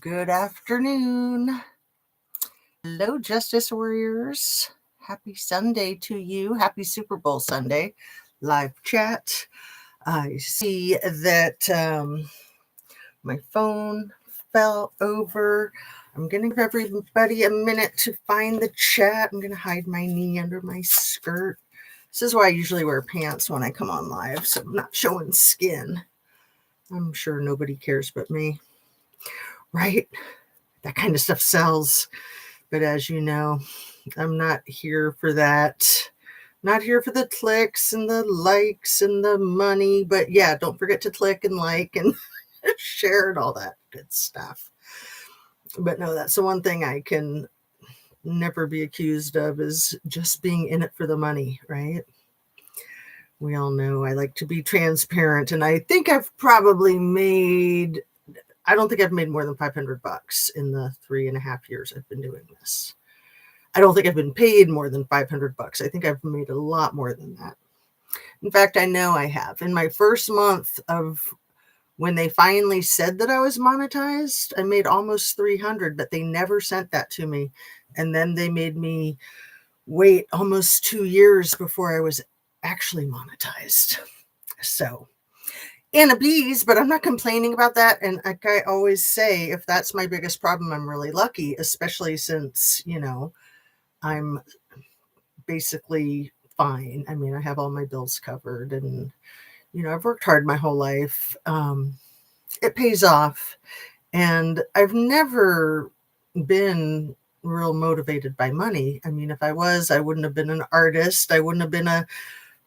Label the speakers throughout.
Speaker 1: Good afternoon. Hello, Justice Warriors. Happy Sunday to you. Happy Super Bowl Sunday. Live chat. I see that my phone fell over. I'm going to give everybody a minute to find the chat. I'm going to hide my knee under my skirt. This is why I usually wear pants when I come on live, so I'm not showing skin. I'm sure nobody cares but me. Right? That kind of stuff sells. But as you know, I'm not here for that. Not here for the clicks and the likes and the money. But yeah, don't forget to click and like and share and all that good stuff. But no, that's the one thing I can never be accused of is just being in it for the money, right? We all know I like to be transparent. And I think I've probably made... I don't think I've made more than $500 in the 3.5 years I've been doing this. I don't think I've been paid more than $500. I think I've made a lot more than that. In fact, I know I have. In my first month of when they finally said that I was monetized, I made almost 300, but they never sent that to me. And then they made me wait almost 2 years before I was actually monetized. So... and a bees, but I'm not complaining about that. And like I always say, if that's my biggest problem, I'm really lucky, especially since, I'm basically fine. I mean, I have all my bills covered and, I've worked hard my whole life. It pays off. And I've never been real motivated by money. I mean, if I was, I wouldn't have been an artist. I wouldn't have been a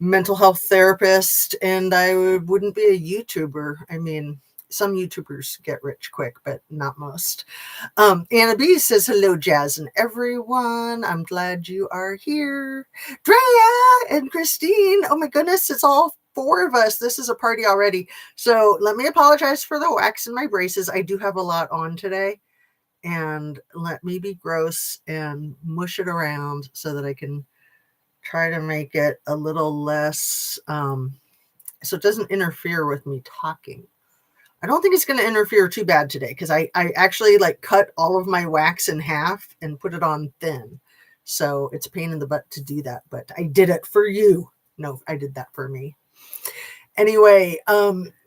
Speaker 1: mental health therapist, and I wouldn't be a YouTuber. I mean, some YouTubers get rich quick, but not most. Anna B says, hello, Jazz and everyone. I'm glad you are here. Drea and Christine. Oh my goodness, it's all 4 of us. This is a party already. So let me apologize for the wax in my braces. I do have a lot on today, and let me be gross and mush it around so that I can try to make it a little less, so it doesn't interfere with me talking. I don't think it's going to interfere too bad today because I actually cut all of my wax in half and put it on thin. So it's a pain in the butt to do that, but I did it for you. No, I did that for me. Anyway,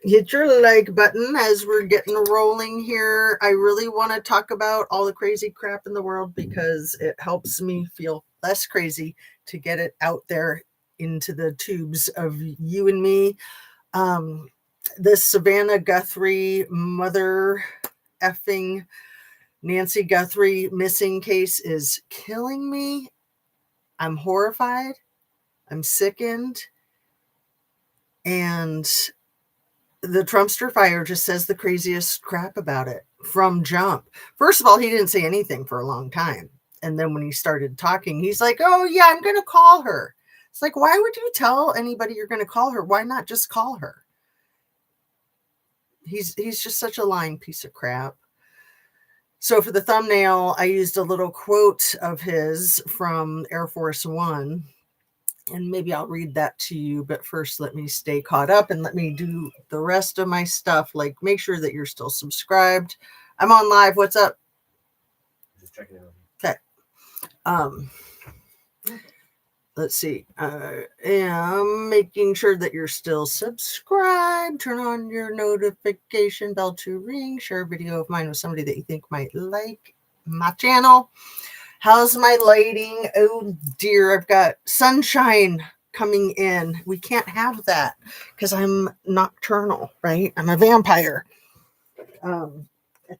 Speaker 1: hit your like button as we're getting rolling here. I really want to talk about all the crazy crap in the world because it helps me feel less crazy to get it out there into the tubes of you and me. This Savannah Guthrie, mother effing Nancy Guthrie missing case is killing me. I'm horrified. I'm sickened. And the Trumpster fire just says the craziest crap about it from jump. First of all, he didn't say anything for a long time. And then when he started talking, he's like, oh, yeah, I'm going to call her. It's like, why would you tell anybody you're going to call her? Why not just call her? He's just such a lying piece of crap. So for the thumbnail, I used a little quote of his from Air Force One. And maybe I'll read that to you. But first, let me stay caught up and let me do the rest of my stuff. Like, make sure that you're still subscribed. I'm on live. What's up?
Speaker 2: Just checking in.
Speaker 1: Okay. Let's see. I am making sure that you're still subscribed. Turn on your notification bell to ring. Share a video of mine with somebody that you think might like my channel. How's my lighting? Oh dear, I've got sunshine coming in. We can't have that because I'm nocturnal, right? I'm a vampire. I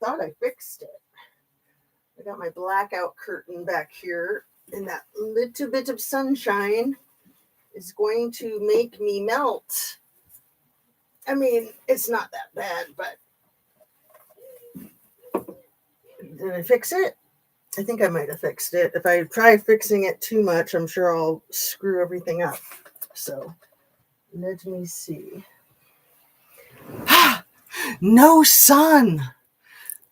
Speaker 1: thought I fixed it. I got my blackout curtain back here, and that little bit of sunshine is going to make me melt. I mean, it's not that bad, but did I fix it? I think I might have fixed it. If I try fixing it too much, I'm sure I'll screw everything up. So let me see. No sun.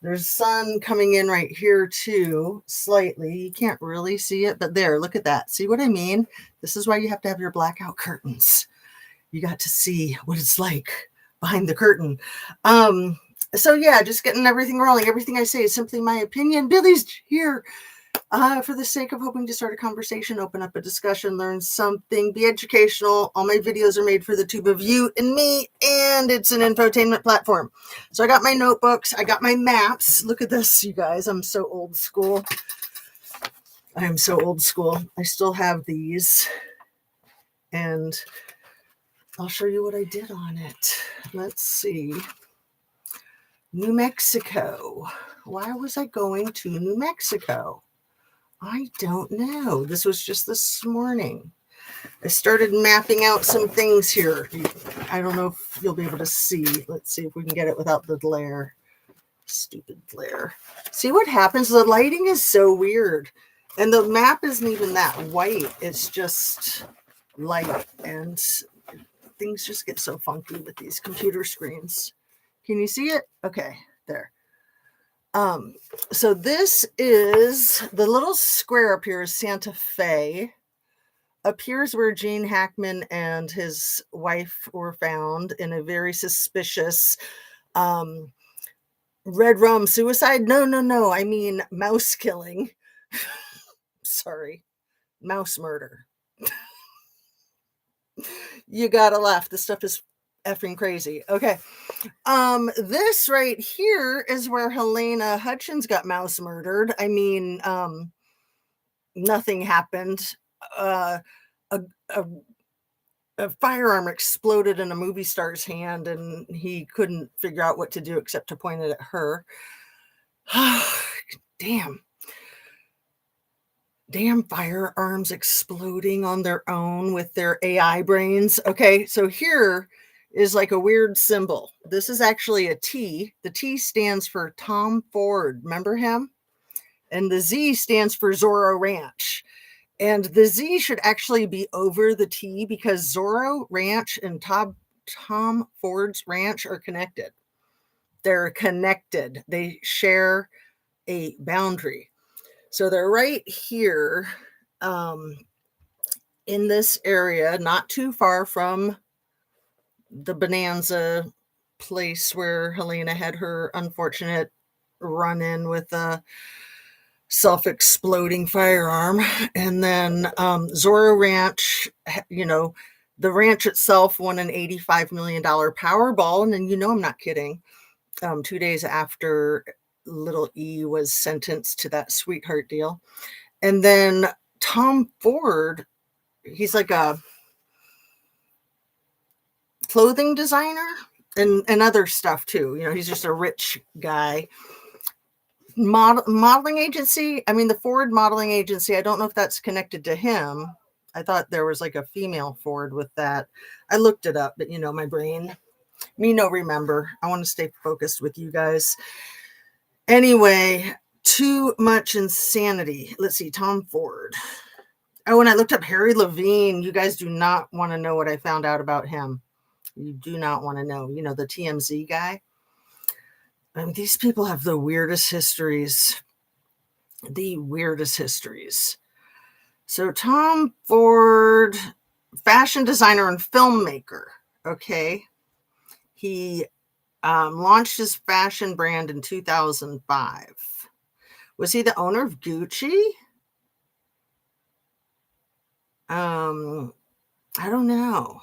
Speaker 1: There's sun coming in right here too, slightly. You can't really see it, but there, look at that. See what I mean? This is why you have to have your blackout curtains. You got to see what it's like behind the curtain. So yeah, just getting everything rolling. Everything I say is simply my opinion. Billy's here for the sake of hoping to start a conversation, open up a discussion, learn something, be educational. All my videos are made for the tube of you and me, and it's an infotainment platform. So I got my notebooks, I got my maps. Look at this, you guys. I'm so old school. I am so old school. I still have these, and I'll show you what I did on it. Let's see. New Mexico. Why was I going to New Mexico? I don't know. This was just this morning. I started mapping out some things here. I don't know if you'll be able to see. Let's see if we can get it without the glare. Stupid glare. See what happens? The lighting is so weird. And the map isn't even that white. It's just light. And things just get so funky with these computer screens. Can you see it? Okay, there. So this is the little square up here is Santa Fe. Up here's where Gene Hackman and his wife were found in a very suspicious red rum suicide. No. I mean mouse killing. Sorry. Mouse murder. You gotta laugh. This stuff is effing crazy. Okay. This right here is where Helena Hutchins got mouse murdered. I mean, nothing happened. A firearm exploded in a movie star's hand, and he couldn't figure out what to do except to point it at her. Damn firearms exploding on their own with their AI brains. Okay, so here is like a weird symbol. This is actually a T. The T stands for Tom Ford. Remember him? And the Z stands for Zorro Ranch. And the Z should actually be over the T because Zorro Ranch and Tom Ford's ranch are connected. They're connected. They share a boundary. So they're right here in this area, not too far from the Bonanza place where Helena had her unfortunate run-in with a self-exploding firearm. And then Zorro Ranch, you know, the ranch itself won an $85 million Powerball. And then, you know, I'm not kidding. 2 days after little E was sentenced to that sweetheart deal. And then Tom Ford, he's like a clothing designer and other stuff too. You know, he's just a rich guy. Modeling agency. I mean, the Ford modeling agency, I don't know if that's connected to him. I thought there was like a female Ford with that. I looked it up, but you know, my brain, me no remember. I want to stay focused with you guys. Anyway, too much insanity. Let's see, Tom Ford. Oh, and I looked up Harry Levine. You guys do not want to know what I found out about him. You do not want to know. You know, the TMZ guy. I mean, these people have the weirdest histories. The weirdest histories. So Tom Ford, fashion designer and filmmaker. Okay. He launched his fashion brand in 2005. Was he the owner of Gucci? I don't know.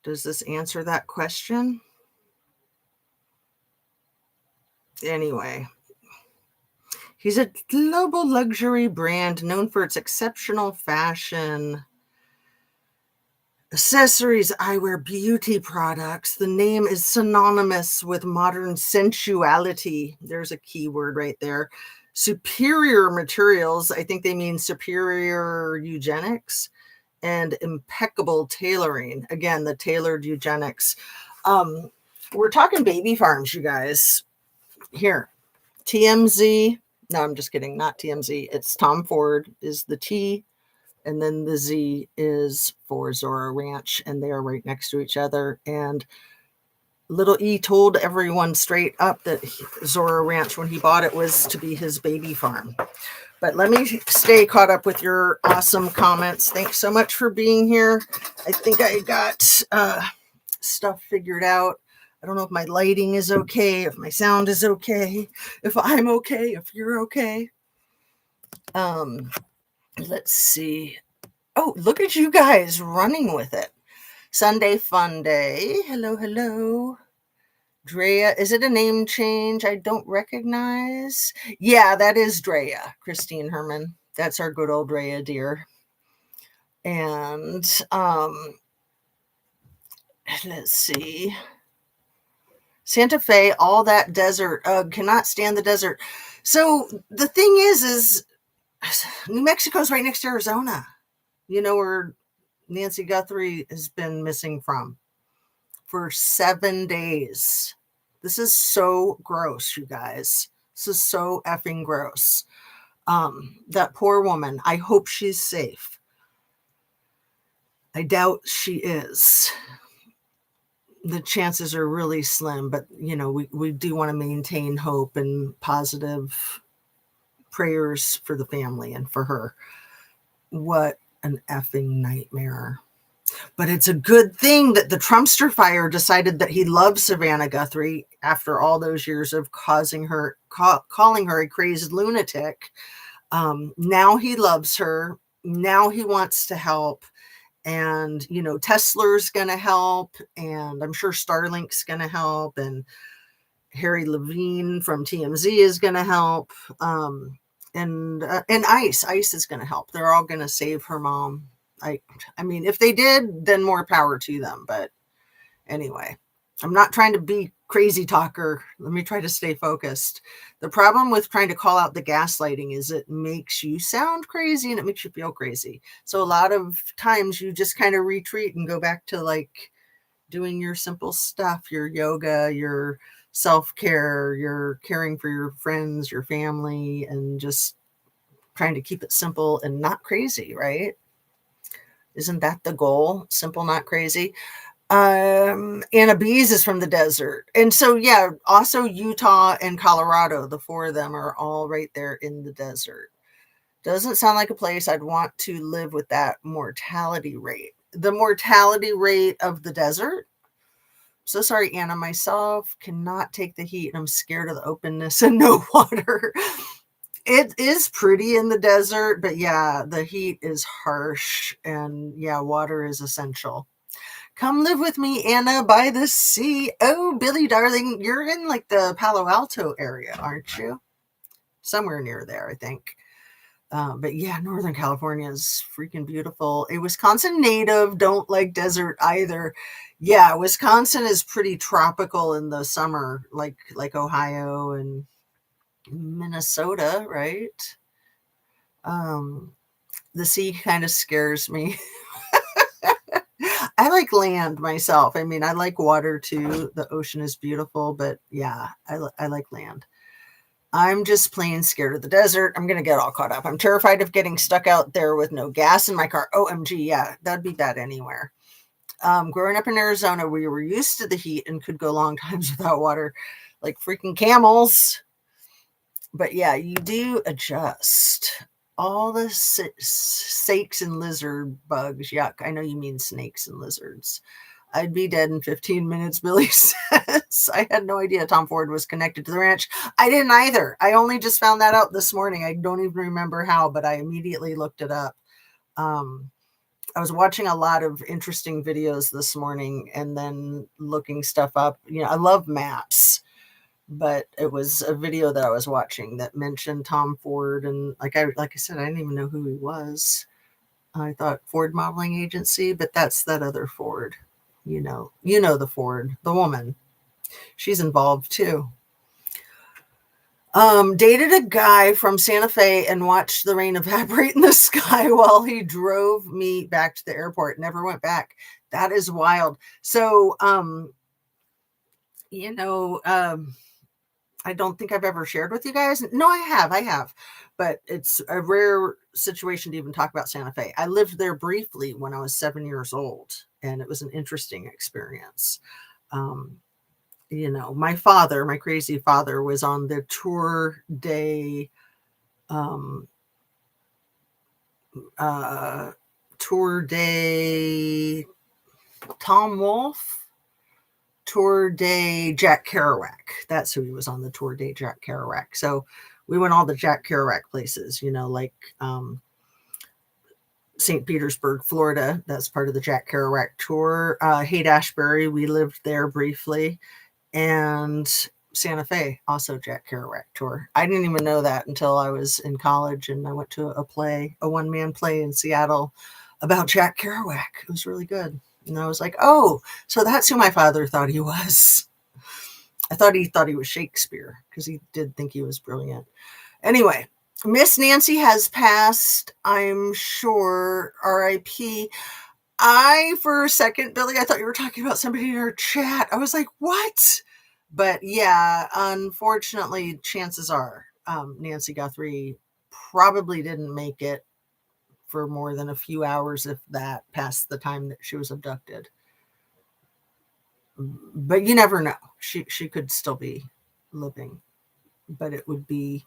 Speaker 1: Does this answer that question? Anyway, he's a global luxury brand known for its exceptional fashion, accessories, eyewear, beauty products. The name is synonymous with modern sensuality. There's a keyword right there. Superior materials. I think they mean superior eugenics and impeccable tailoring. Again, the tailored eugenics. We're talking baby farms, you guys. Here, TMZ. No, I'm just kidding. Not TMZ. It's Tom Ford is the T. And then the Z is for Zorro Ranch, and they are right next to each other. And little E told everyone straight up that Zorro Ranch, when he bought it, was to be his baby farm. But let me stay caught up with your awesome comments. Thanks so much for being here. I think I got stuff figured out. I don't know if my lighting is okay, if my sound is okay, if I'm okay, if you're okay. Let's see. Oh, look at you guys running with it. Sunday Fun Day. Hello, hello. Drea, is it a name change I don't recognize? Yeah, that is Drea, Christine Herman. That's our good old Drea dear. And let's see. Santa Fe, all that desert. Cannot stand the desert. So the thing is New Mexico's right next to Arizona. You know where Nancy Guthrie has been missing from for 7 days. This is so gross, you guys. This is so effing gross. That poor woman, I hope she's safe. I doubt she is. The chances are really slim, but you know, we do want to maintain hope and positive prayers for the family and for her. What an effing nightmare. But it's a good thing that the Trumpster fire decided that he loves Savannah Guthrie after all those years of calling her a crazed lunatic. Now he loves her. Now he wants to help. And, you know, Tesla's going to help. And I'm sure Starlink's going to help. And Harry Levine from TMZ is going to help. And ICE is going to help. They're all going to save her mom. I mean, if they did, then more power to them. But anyway, I'm not trying to be crazy talker. Let me try to stay focused. The problem with trying to call out the gaslighting is it makes you sound crazy and it makes you feel crazy. So a lot of times you just kind of retreat and go back to like doing your simple stuff, your yoga, your self-care, your caring for your friends, your family, and just trying to keep it simple and not crazy, right? Isn't that the goal? Simple, not crazy. Anna Bees is from the desert. And so, yeah, also Utah and Colorado, the four of them are all right there in the desert. Doesn't sound like a place I'd want to live with that mortality rate. The mortality rate of the desert. So sorry, Anna, myself cannot take the heat. I'm scared of the openness and no water. It is pretty in the desert, but yeah, the heat is harsh and yeah, water is essential. Come live with me, Anna, by the sea. Oh, Billy, darling, you're in like the Palo Alto area, aren't you? Somewhere near there, I think. But yeah, Northern California is freaking beautiful. A Wisconsin native, don't like desert either. Yeah, Wisconsin is pretty tropical in the summer, like Ohio and Minnesota, right? The sea kind of scares me. I like land myself. I mean, I like water too. The ocean is beautiful, but yeah, I like land. I'm just plain scared of the desert. I'm going to get all caught up. I'm terrified of getting stuck out there with no gas in my car. OMG, yeah, that'd be bad anywhere. Growing up in Arizona, we were used to the heat and could go long times without water, like freaking camels. But yeah, you do adjust. All the snakes and lizard bugs. Yuck. I know you mean snakes and lizards. I'd be dead in 15 minutes, Billy says. I had no idea Tom Ford was connected to the ranch. I didn't either. I only just found that out this morning. I don't even remember how, but I immediately looked it up. I was watching a lot of interesting videos this morning and then looking stuff up. You know, I love maps, but it was a video that I was watching that mentioned Tom Ford, and like I said, I didn't even know who he was. I thought Ford Modeling Agency, but that's that other Ford. You know the Ford, the woman. She's involved too. Dated a guy from Santa Fe and watched the rain evaporate in the sky while he drove me back to the airport. Never went back. That is wild. So, you know, I don't think I've ever shared with you guys. No, I have, but it's a rare situation to even talk about Santa Fe. I lived there briefly when I was 7 years old, and it was an interesting experience. You know, my crazy father was on the tour day, tour day, Tom Wolfe. Tour de Jack Kerouac. That's who he was on, the Tour de Jack Kerouac. So we went all the Jack Kerouac places, like St. Petersburg, Florida. That's part of the Jack Kerouac tour. Haight-Ashbury, we lived there briefly. And Santa Fe, also Jack Kerouac tour. I didn't even know that until I was in college and I went to a one-man play in Seattle about Jack Kerouac. It was really good. And I was like, oh, so that's who my father thought he was. I thought he was Shakespeare because he did think he was brilliant. Anyway, Miss Nancy has passed, I'm sure. R.I.P. For a second, Billy, I thought you were talking about somebody in our chat. I was like, what? But yeah, unfortunately, chances are Nancy Guthrie probably didn't make it for more than a few hours, if that, past the time that she was abducted. But you never know. She could still be living. But it would be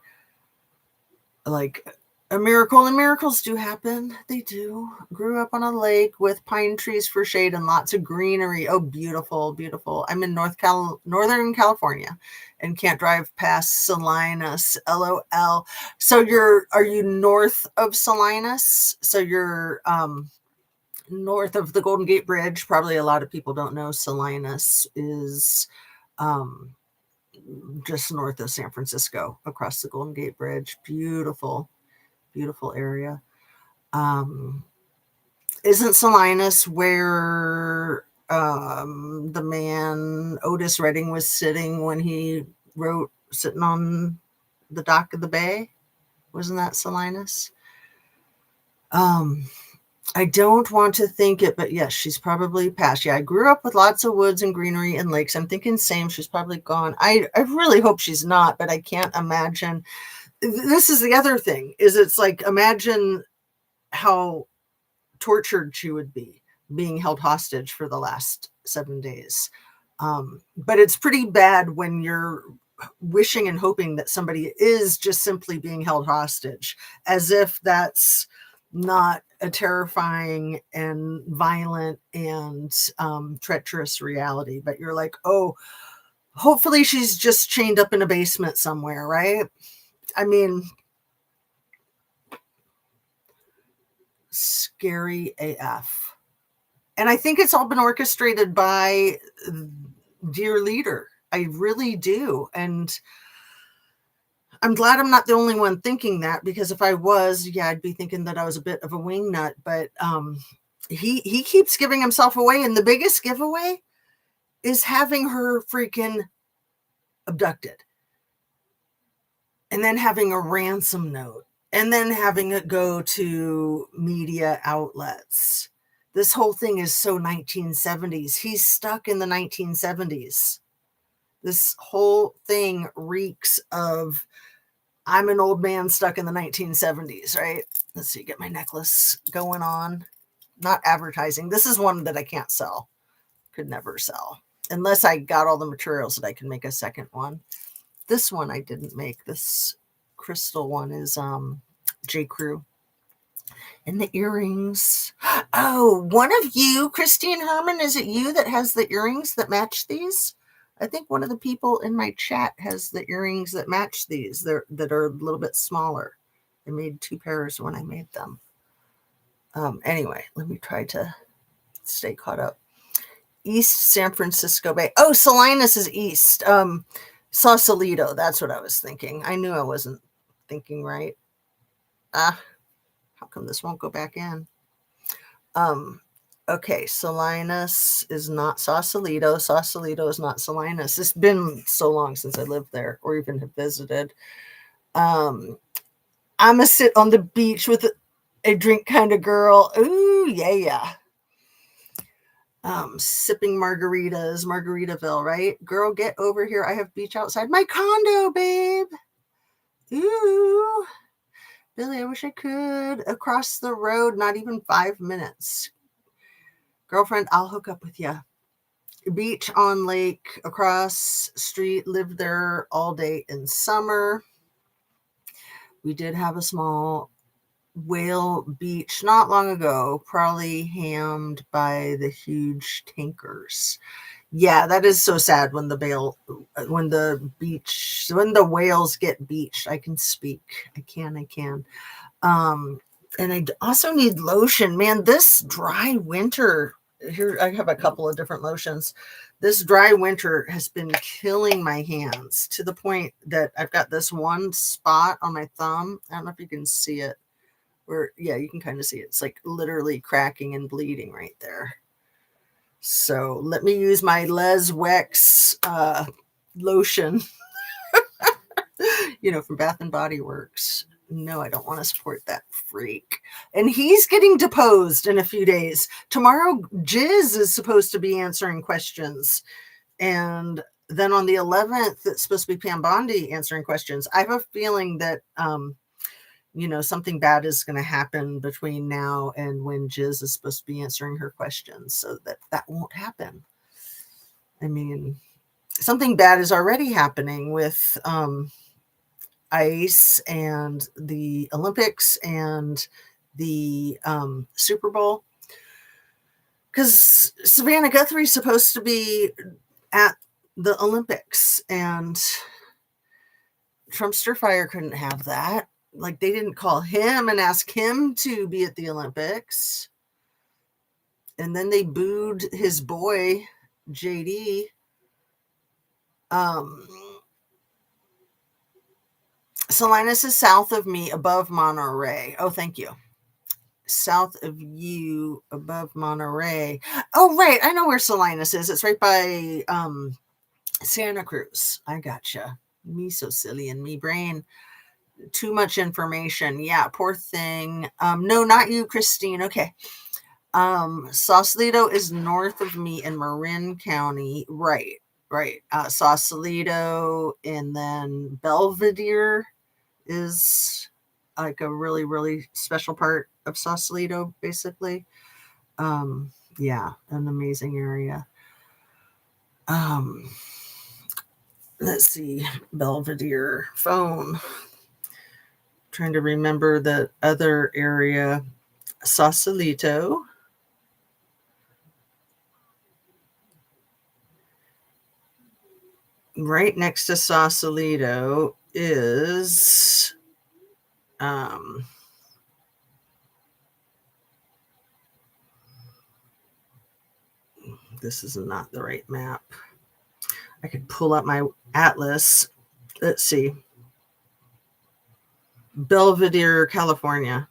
Speaker 1: like a miracle, and miracles do happen. They do. Grew up on a lake with pine trees for shade and lots of greenery. Oh, beautiful, beautiful. I'm in Northern California and can't drive past Salinas. LOL. So are you north of Salinas? So you're north of the Golden Gate Bridge. Probably a lot of people don't know Salinas is just north of San Francisco, across the Golden Gate Bridge. Beautiful, beautiful area. Isn't Salinas where the man Otis Redding was sitting when he wrote Sitting on the Dock of the Bay? Wasn't that Salinas? I don't want to think it, but yes, she's probably passed. Yeah, I grew up with lots of woods and greenery and lakes. I'm thinking same. She's probably gone. I really hope she's not, but I can't imagine. This is the other thing, is it's like, imagine how tortured she would be being held hostage for the last 7 days. But it's pretty bad when you're wishing and hoping that somebody is just simply being held hostage, as if that's not a terrifying and violent and treacherous reality. But you're like, oh, hopefully she's just chained up in a basement somewhere, right? I mean, scary AF. And I think it's all been orchestrated by dear leader. I really do. And I'm glad I'm not the only one thinking that, because if I was, yeah, I'd be thinking that I was a bit of a wingnut. But he keeps giving himself away. And the biggest giveaway is having her freaking abducted. And then having a ransom note. And then having it go to media outlets. This whole thing is so 1970s. He's stuck in the 1970s. This whole thing reeks of, I'm an old man stuck in the 1970s, right? Let's see, get my necklace going on. Not advertising. This is one that I can't sell. Could never sell. Unless I got all the materials that I can make a second one. This one I didn't make. This crystal one is J. Crew. And the earrings. Oh, one of you, Christine Herman, is it you that has the earrings that match these? I think one of the people in my chat has the earrings that match these. That are a little bit smaller. I made 2 pairs when I made them. Anyway, let me try to stay caught up. East San Francisco Bay. Oh, Salinas is east. Sausalito. That's what I was thinking. I knew I wasn't thinking right. How come this won't go back in? Okay, Salinas is not Sausalito. Sausalito is not Salinas. It's been so long since I lived there or even have visited. I'm a sit on the beach with a drink kind of girl. Ooh, yeah. Sipping margaritas, Margaritaville, right? Girl, get over here. I have beach outside my condo, babe. Ooh. Billy, I wish I could. Across the road, not even 5 minutes. Girlfriend, I'll hook up with you. Beach on lake, across street, lived there all day in summer. We did have a small whale beach not long ago, probably hammed by the huge tankers. Yeah, that is so sad when when the whales get beached. I can speak. I can. Um, and I also need lotion. Man, this dry winter, here I have a couple of different lotions. This dry winter has been killing my hands to the point that I've got this one spot on my thumb. I don't know if you can see it. Where, yeah, you can kind of see it. It's like literally cracking and bleeding right there. So let me use my Les Wex lotion, from Bath and Body Works. No, I don't want to support that freak. And he's getting deposed in a few days. Tomorrow, Jiz is supposed to be answering questions. And then on the 11th, it's supposed to be Pam Bondi answering questions. I have a feeling that, something bad is going to happen between now and when Jiz is supposed to be answering her questions. So that won't happen. I mean, something bad is already happening with ICE and the Olympics and the Super Bowl. Because Savannah Guthrie's supposed to be at the Olympics, and Trumpster Fire couldn't have that. Like, they didn't call him and ask him to be at the Olympics. And then they booed his boy, JD. Salinas is south of me, above Monterey. Oh, thank you. South of you, above Monterey. Oh, right. I know where Salinas is. It's right by Santa Cruz. I gotcha. Me so silly in me brain. Too much information. Yeah, poor thing. No, not you, Christine. Okay. Sausalito is north of me in Marin County. Right. Sausalito, and then Belvedere is like a really, really special part of Sausalito, basically. Yeah, an amazing area. Let's see, Belvedere phone. Trying to remember the other area. Sausalito. Right next to Sausalito is this is not the right map. I could pull up my atlas. Let's see. Belvedere, California.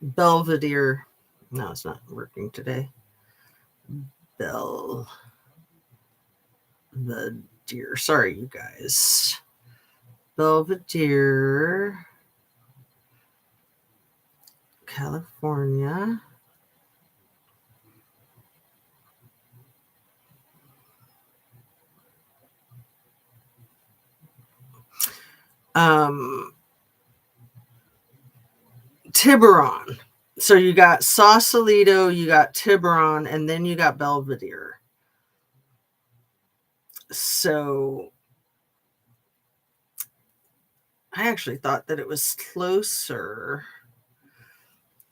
Speaker 1: Belvedere. No, it's not working today. Belvedere. Sorry, you guys. Belvedere, California. Tiburon. So you got Sausalito, you got Tiburon, and then you got Belvedere. So I actually thought that it was closer.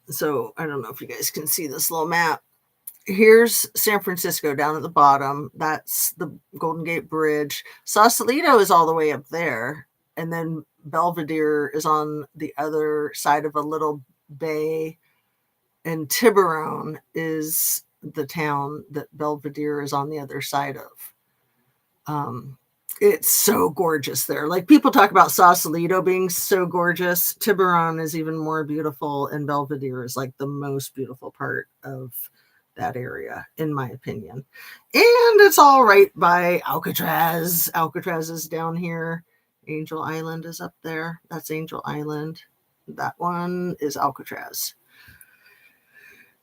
Speaker 1: So I don't know if you guys can see this little map. Here's San Francisco down at the bottom. That's the Golden Gate Bridge. Sausalito is all the way up there. And then Belvedere is on the other side of a little bay. And Tiburon is the town that Belvedere is on the other side of. It's so gorgeous there. Like, people talk about Sausalito being so gorgeous. Tiburon is even more beautiful, and Belvedere is like the most beautiful part of that area, in my opinion. And it's all right by Alcatraz. Alcatraz is down here. Angel Island is up there. That's Angel Island. That one is Alcatraz.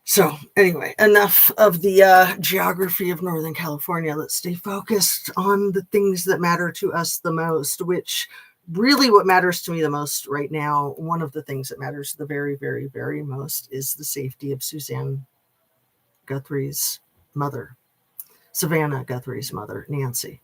Speaker 1: So anyway, enough of the geography of Northern California. Let's stay focused on the things that matter to us the most, which really what matters to me the most right now, one of the things that matters the very, very, very most is the safety of Suzanne Guthrie's mother, Savannah Guthrie's mother, Nancy.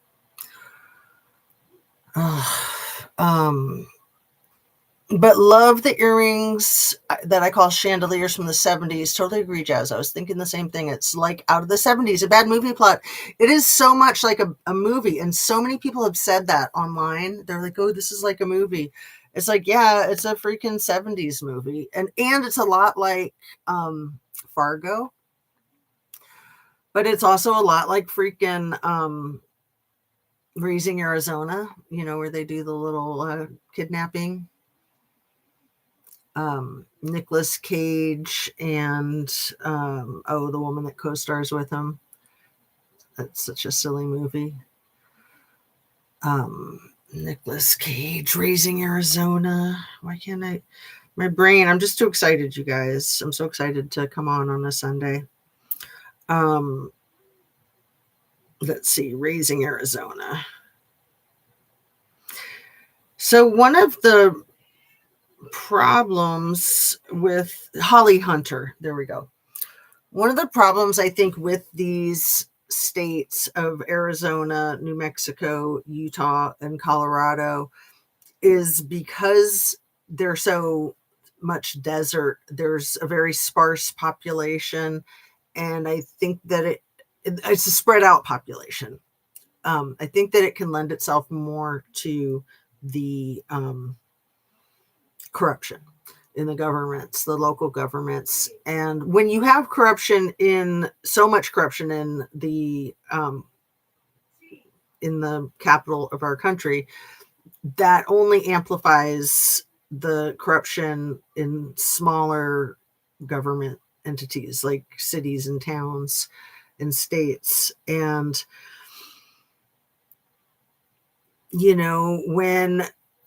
Speaker 1: But love the earrings that I call chandeliers from the 70s. Totally agree, Jazz. I was thinking the same thing. It's like out of the 70s, a bad movie plot. It is so much like a movie. And so many people have said that online. They're like, oh, this is like a movie. It's like, yeah, it's a freaking 70s movie. And it's a lot like Fargo. But it's also a lot like freaking Raising Arizona, where they do the little kidnapping. Nicolas Cage and the woman that co-stars with him. That's such a silly movie. Nicolas Cage, Raising Arizona. Why can't I? My brain. I'm just too excited, you guys. I'm so excited to come on a Sunday. Let's see, Raising Arizona. So one of the problems with Holly Hunter, there we go. One of the problems I think with these states of Arizona, New Mexico, Utah, and Colorado is because they're so much desert. There's a very sparse population, and I think that it's a spread out population. I think that it can lend itself more to the corruption in the governments, the local governments. And when you have corruption so much corruption in the capital of our country, that only amplifies the corruption in smaller government entities like cities and towns and states. And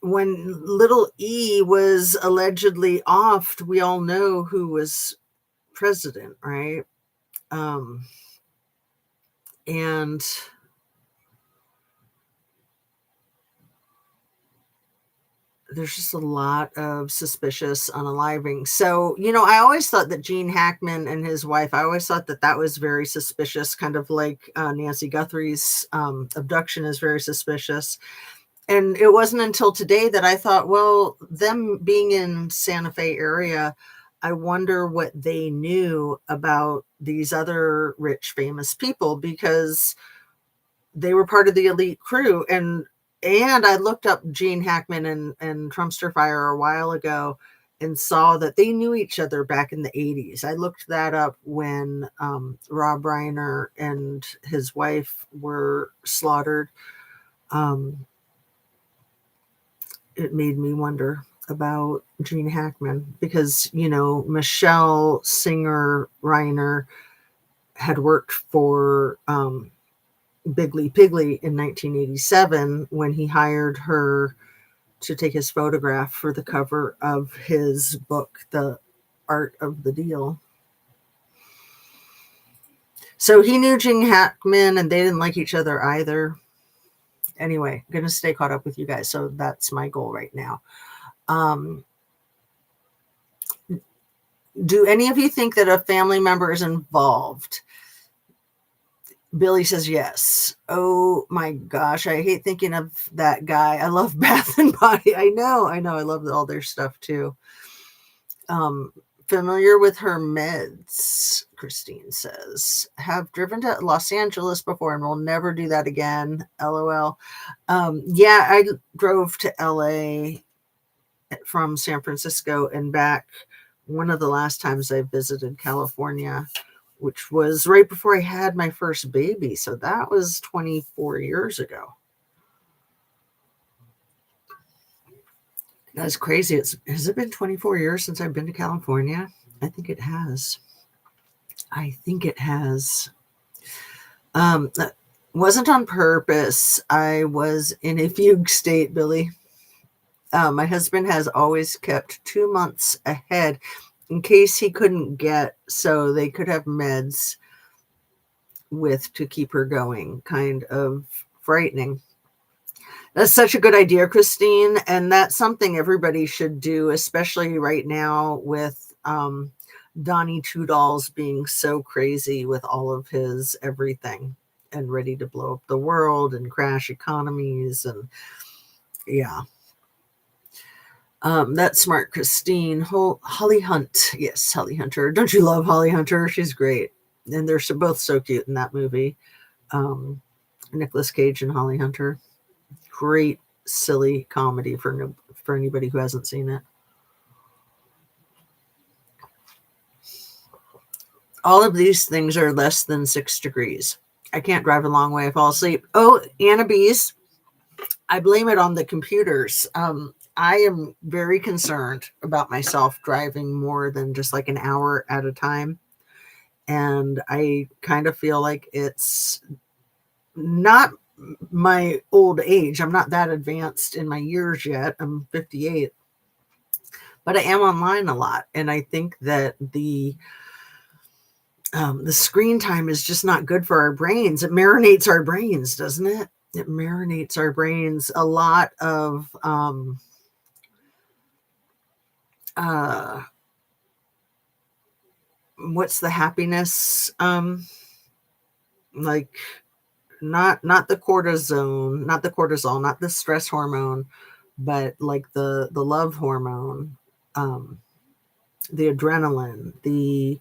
Speaker 1: when little E was allegedly offed, we all know who was president, right? And there's just a lot of suspicious unaliving. So, I always thought that Gene Hackman and his wife, I always thought that was very suspicious, kind of like Nancy Guthrie's abduction is very suspicious. And it wasn't until today that I thought, well, them being in Santa Fe area, I wonder what they knew about these other rich, famous people, because they were part of the elite crew. And I looked up Gene Hackman and Trumpster Fire a while ago and saw that they knew each other back in the 80s. I looked that up when Rob Reiner and his wife were slaughtered. It made me wonder about Gene Hackman because, Michelle Singer Reiner had worked for Bigley Pigley in 1987 when he hired her to take his photograph for the cover of his book, The Art of the Deal. So he knew Gene Hackman and they didn't like each other either. Anyway, I'm going to stay caught up with you guys. So that's my goal right now. Do any of you think that a family member is involved? Billy says yes. Oh my gosh, I hate thinking of that guy. I love Bath and Body. I know. I love all their stuff too. Familiar with her meds, Christine says. Have driven to Los Angeles before and will never do that again. LOL. Yeah, I drove to LA from San Francisco and back one of the last times I visited California, which was right before I had my first baby. So that was 24 years ago. That's crazy. Has it been 24 years since I've been to California? I think it has. That wasn't on purpose. I was in a fugue state, Billy. My husband has always kept 2 months ahead in case he couldn't get, so they could have meds to keep her going. Kind of frightening. That's such a good idea, Christine. And that's something everybody should do, especially right now with Donnie Two Dolls being so crazy with all of his everything and ready to blow up the world and crash economies. And yeah. That's smart, Christine. Holly Hunt. Yes, Holly Hunter. Don't you love Holly Hunter? She's great. And they're both so cute in that movie. Nicolas Cage and Holly Hunter. Great, silly comedy for anybody who hasn't seen it. All of these things are less than 6 degrees. I can't drive a long way. I fall asleep. Oh, Anna Bees. I blame it on the computers. I am very concerned about myself driving more than just like an hour at a time. And I kind of feel like it's not my old age. I'm not that advanced in my years yet. I'm 58. But I am online a lot. And I think that the screen time is just not good for our brains. It marinates our brains, doesn't it? It marinates our brains. A lot of what's the happiness? Like not the cortisone, not the cortisol, not the stress hormone, but like the love hormone, the adrenaline, the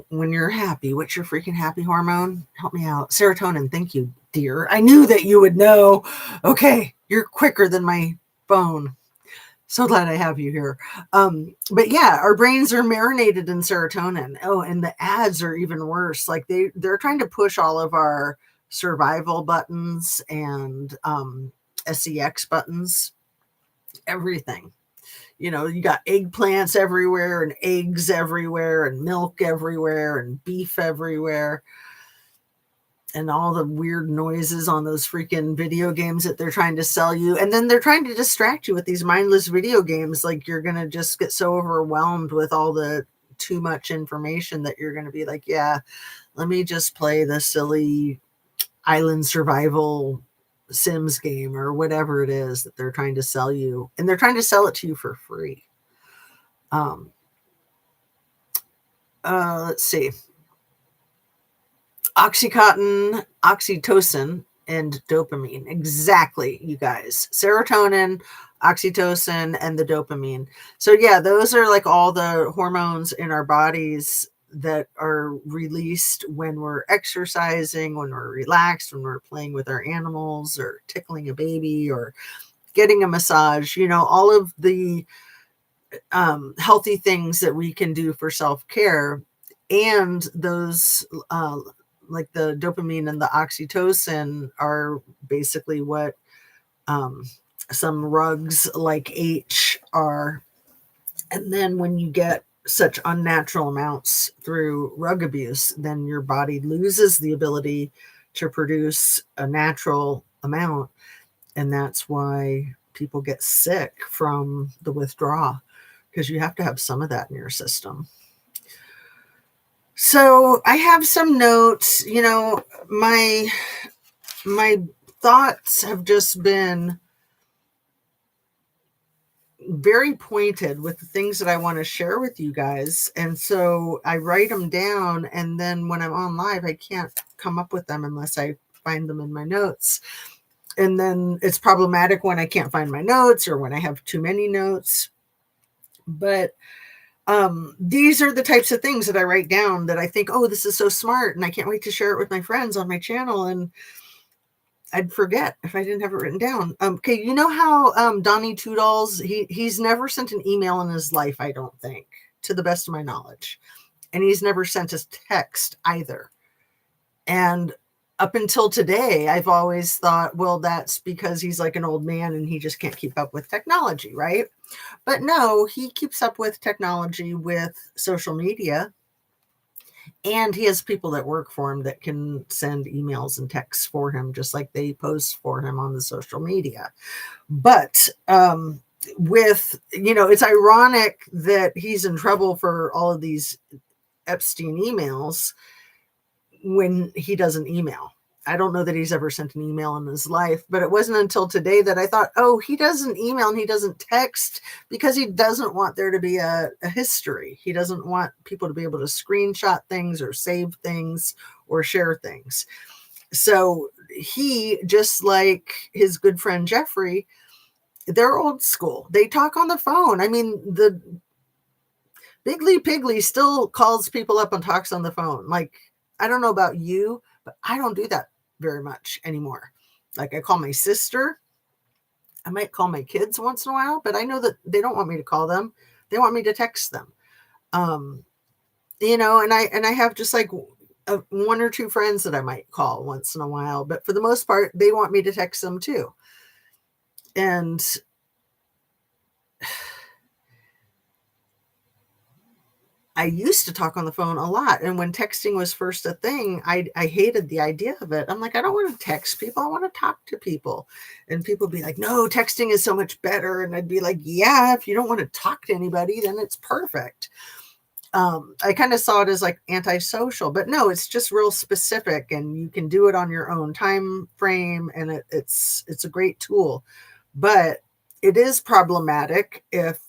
Speaker 1: when you're happy, what's your freaking happy hormone? Help me out. Serotonin. Thank you, dear. I knew that you would know. Okay, you're quicker than my phone. So glad I have you here. But yeah, our brains are marinated in serotonin. Oh, and the ads are even worse. Like they're trying to push all of our survival buttons and SEX buttons, everything. You got eggplants everywhere and eggs everywhere and milk everywhere and beef everywhere and all the weird noises on those freaking video games that they're trying to sell you. And then they're trying to distract you with these mindless video games. Like you're going to just get so overwhelmed with all the too much information that you're going to be like, yeah, let me just play the silly island survival Sims game or whatever it is that they're trying to sell you. And they're trying to sell it to you for free. Let's see. Oxycontin, oxytocin, and dopamine. Exactly, you guys. Serotonin, oxytocin, and the dopamine. So yeah, those are like all the hormones in our bodies that are released when we're exercising, when we're relaxed, when we're playing with our animals or tickling a baby or getting a massage. All of the healthy things that we can do for self-care, and those like the dopamine and the oxytocin are basically what some rugs like H are. And then when you get such unnatural amounts through rug abuse, then your body loses the ability to produce a natural amount. And that's why people get sick from the withdrawal, because you have to have some of that in your system. So I have some notes. My thoughts have just been very pointed with the things that I want to share with you guys. And so I write them down, and then when I'm on live, I can't come up with them unless I find them in my notes. And then it's problematic when I can't find my notes or when I have too many notes. But these are the types of things that I write down that I think, oh, this is so smart, and I can't wait to share it with my friends on my channel. And I'd forget if I didn't have it written down. Okay, you know how Donnie Toodles, he's never sent an email in his life, I don't think, to the best of my knowledge. And he's never sent a text either. And up until today, I've always thought, well, that's because he's like an old man and he just can't keep up with technology, right? But no, he keeps up with technology with social media. And he has people that work for him that can send emails and texts for him, just like they post for him on the social media. But it's ironic that he's in trouble for all of these Epstein emails when he doesn't email. I don't know that he's ever sent an email in his life, but it wasn't until today that I thought, oh, he doesn't email and he doesn't text because he doesn't want there to be a history. He doesn't want people to be able to screenshot things or save things or share things. So he, just like his good friend Jeffrey, They're old school. They talk on the phone. I mean, the Bigly Piggly still calls people up and talks on the phone. Like, I don't know about you, but I don't do that very much anymore. Like, I call my sister. I might call my kids once in a while, but I know that they don't want me to call them. They want me to text them. And I have just like one or two friends that I might call once in a while, but for the most part, they want me to text them too. And I used to talk on the phone a lot. And when texting was first a thing, I hated the idea of it. I'm like, I don't want to text people. I want to talk to people. And people be like, no, texting is so much better. And I'd be like, yeah, if you don't want to talk to anybody, then it's perfect. I kind of saw it as like antisocial, but no, it's just real specific, and you can do it on your own time frame, and it's a great tool. But it is problematic if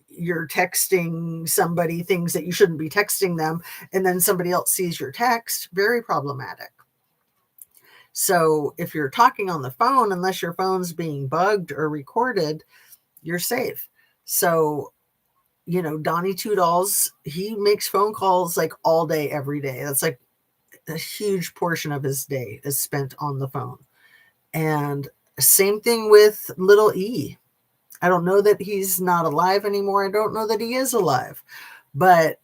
Speaker 1: you're texting somebody things that you shouldn't be texting them, and then somebody else sees your text. Very problematic. So if you're talking on the phone, unless your phone's being bugged or recorded, you're safe. So Donnie Two Dolls, he makes phone calls like all day, every day. That's like a huge portion of his day is spent on the phone. And same thing with Little E. I don't know that he's not alive anymore. I don't know that he is alive, but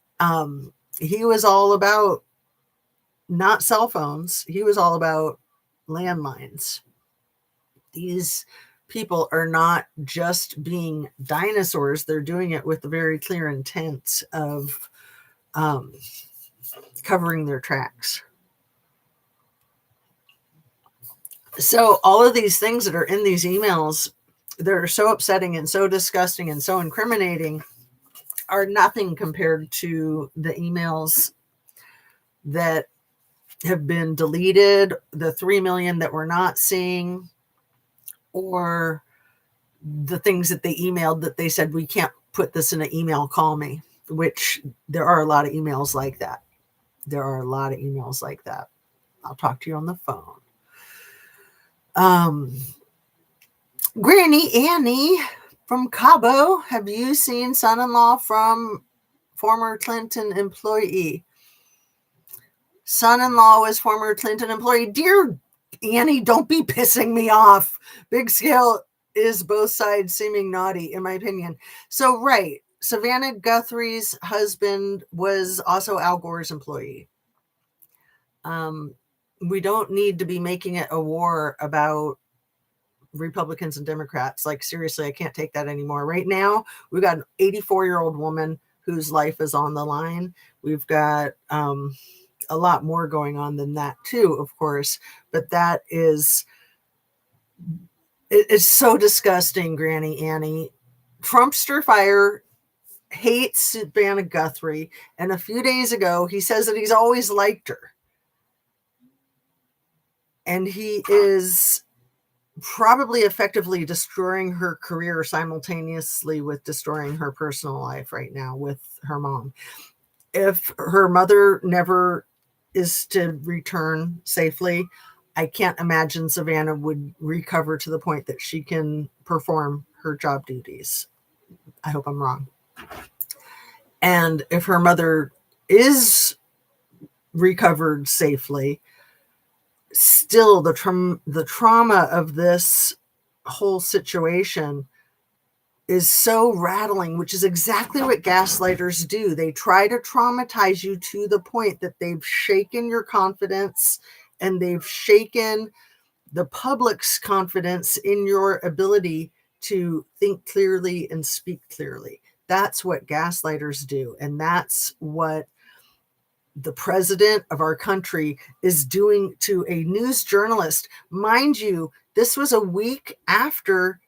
Speaker 1: he was all about not cell phones. He was all about landlines. These people are not just being dinosaurs. They're doing it with the very clear intent of covering their tracks. So all of these things that are in these emails that are so upsetting and so disgusting and so incriminating are nothing compared to the emails that have been deleted, the 3 million that we're not seeing, or the things that they emailed that they said, we can't put this in an email, call me, which there are a lot of emails like that. There are a lot of emails like that. I'll talk to you on the phone. Granny Annie from Cabo, have you seen son-in-law from former Clinton employee? Son-in-law was former Clinton employee. Dear Annie, don't be pissing me off. Big scale is both sides seeming naughty, in my opinion. So, right, Savannah Guthrie's husband was also Al Gore's employee. We don't need to be making it a war about Republicans and Democrats. Like, seriously, I can't take that anymore. Right now, we've got an 84-year-old woman whose life is on the line. We've got a lot more going on than that too, of course, but that is, it's so disgusting. Granny Annie, Trumpster fire, hates Savannah Guthrie, and a few days ago he says that he's always liked her, and he is probably effectively destroying her career simultaneously with destroying her personal life right now with her mom. If her mother never is to return safely, I can't imagine Savannah would recover to the point that she can perform her job duties. I hope I'm wrong. And if her mother is recovered safely, still the trauma of this whole situation is so rattling, which is exactly what gaslighters do. They try to traumatize you to the point that they've shaken your confidence, and they've shaken the public's confidence in your ability to think clearly and speak clearly. That's what gaslighters do. And that's what the president of our country is doing to a news journalist. Mind you, this was a week after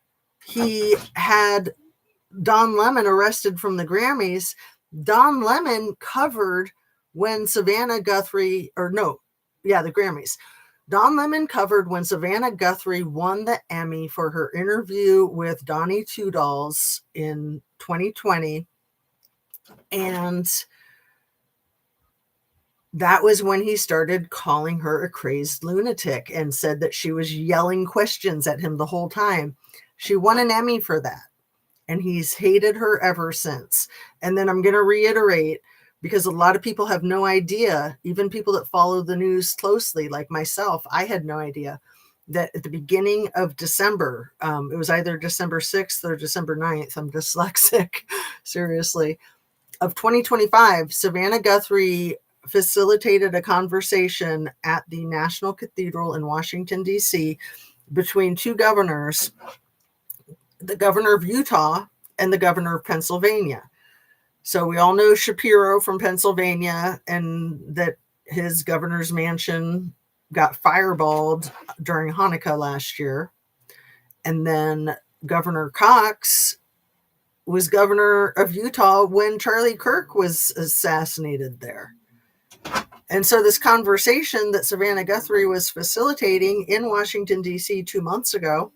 Speaker 1: he had Don Lemon arrested from the Grammys. Don Lemon covered when Savannah Guthrie, the Grammys. Don Lemon covered when Savannah Guthrie won the Emmy for her interview with Donnie Two Dolls in 2020. And that was when he started calling her a crazed lunatic and said that she was yelling questions at him the whole time. She won an Emmy for that. And he's hated her ever since. And then I'm going to reiterate, because a lot of people have no idea, even people that follow the news closely, like myself, I had no idea that at the beginning of December, it was either December 6th or December 9th, I'm dyslexic, seriously, of 2025, Savannah Guthrie facilitated a conversation at the National Cathedral in Washington, D.C. between two governors, the governor of Utah and the governor of Pennsylvania. So we all know Shapiro from Pennsylvania, and that his governor's mansion got fireballed during Hanukkah last year. And then Governor Cox was governor of Utah when Charlie Kirk was assassinated there. And so this conversation that Savannah Guthrie was facilitating in Washington, D.C. 2 months ago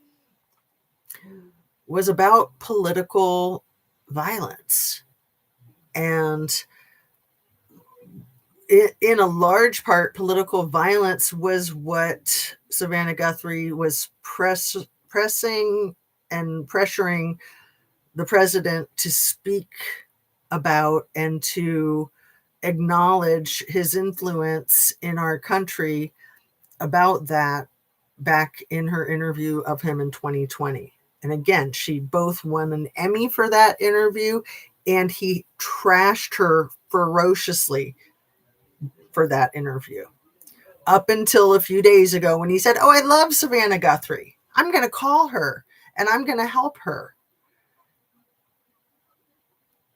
Speaker 1: was about political violence. And in a large part, political violence was what Savannah Guthrie was pressing and pressuring the president to speak about and to acknowledge his influence in our country about that back in her interview of him in 2020. And again, she both won an Emmy for that interview, and he trashed her ferociously for that interview. Up until a few days ago when he said, "Oh, I love Savannah Guthrie. I'm going to call her and I'm going to help her."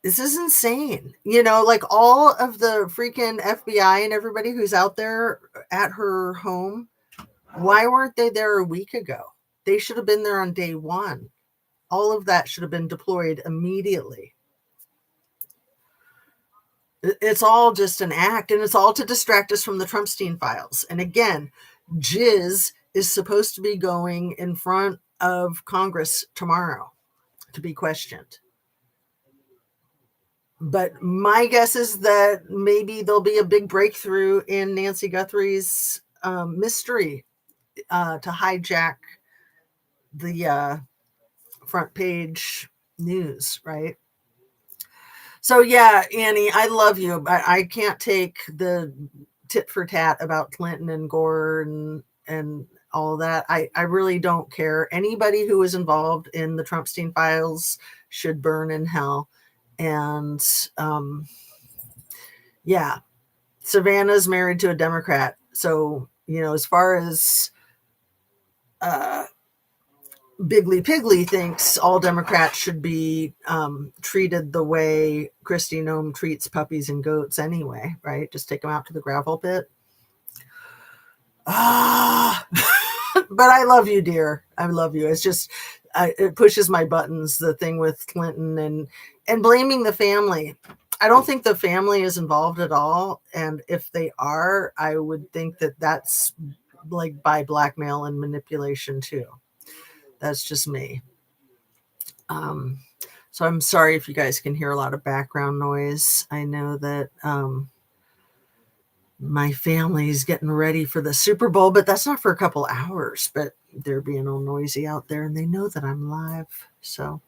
Speaker 1: This is insane. You know, like all of the freaking FBI and everybody who's out there at her home, why weren't they there a week ago? They should have been there on day one. All of that should have been deployed immediately. It's all just an act, and it's all to distract us from the Trumpstein files. And again, Jizz is supposed to be going in front of Congress tomorrow to be questioned. But my guess is that maybe there'll be a big breakthrough in Nancy Guthrie's mystery to hijack the front page news, right? So yeah, Annie, I love you, but I can't take the tit for tat about Clinton and Gore and all of that. I really don't care. Anybody who was involved in the Trumpstein files should burn in hell. And yeah, Savannah's married to a Democrat. So, you know, as far as Biggly Piggly thinks all Democrats should be treated the way Kristi Noem treats puppies and goats anyway, right? Just take them out to the gravel pit. But I love you, dear. I love you. It's just, it pushes my buttons, the thing with Clinton and blaming the family. I don't think the family is involved at all. And if they are, I would think that that's like by blackmail and manipulation too. That's just me. So I'm sorry if you guys can hear a lot of background noise. I know that my family's getting ready for the Super Bowl, but that's not for a couple hours. But they're being all noisy out there, and they know that I'm live. So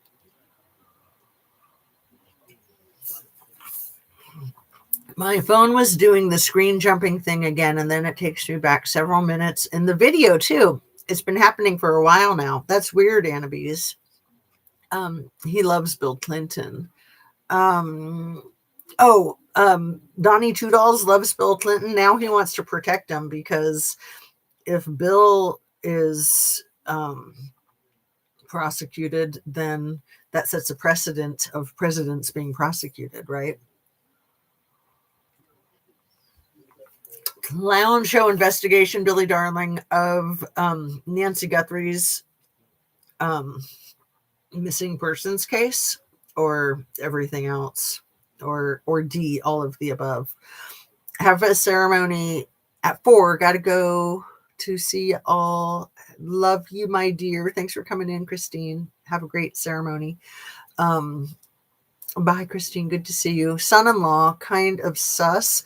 Speaker 1: my phone was doing the screen jumping thing again, and then it takes me back several minutes in the video too. It's been happening for a while now. That's weird, Annabise. He loves Bill Clinton. Donnie Two Dolls loves Bill Clinton. Now he wants to protect him because if Bill is prosecuted, then that sets a precedent of presidents being prosecuted, right? Clown show investigation, Billy Darling, of Nancy Guthrie's missing persons case, or everything else, or D, all of the above. Have a ceremony at 4. Got to go to see all. Love you, my dear. Thanks for coming in, Christine. Have a great ceremony. Bye, Christine. Good to see you. Son-in-law, kind of sus.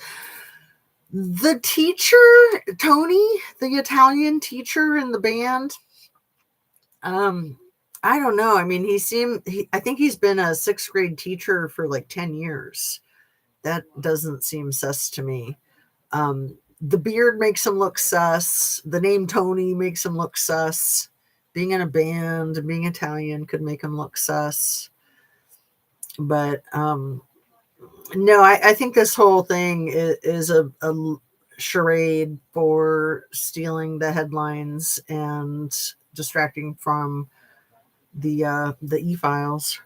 Speaker 1: The teacher, Tony, the Italian teacher in the band, I don't know. I mean, I think he's been a sixth grade teacher for like 10 years. That doesn't seem sus to me. The beard makes him look sus. The name Tony makes him look sus. Being in a band and being Italian could make him look sus. But no, I think this whole thing is a charade for stealing the headlines and distracting from the e-files,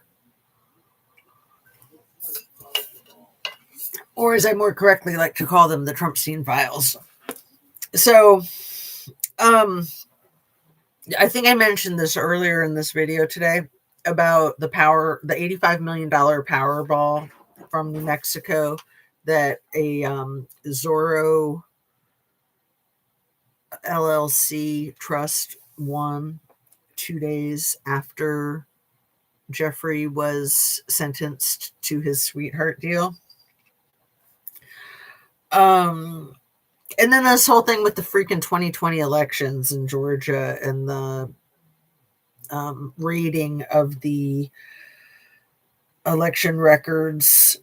Speaker 1: or as I more correctly like to call them, the Trumpstein files. So, I think I mentioned this earlier in this video today about the $85 million Powerball from New Mexico that a Zorro LLC trust won 2 days after Jeffrey was sentenced to his sweetheart deal. And then this whole thing with the freaking 2020 elections in Georgia and the raiding of the election records,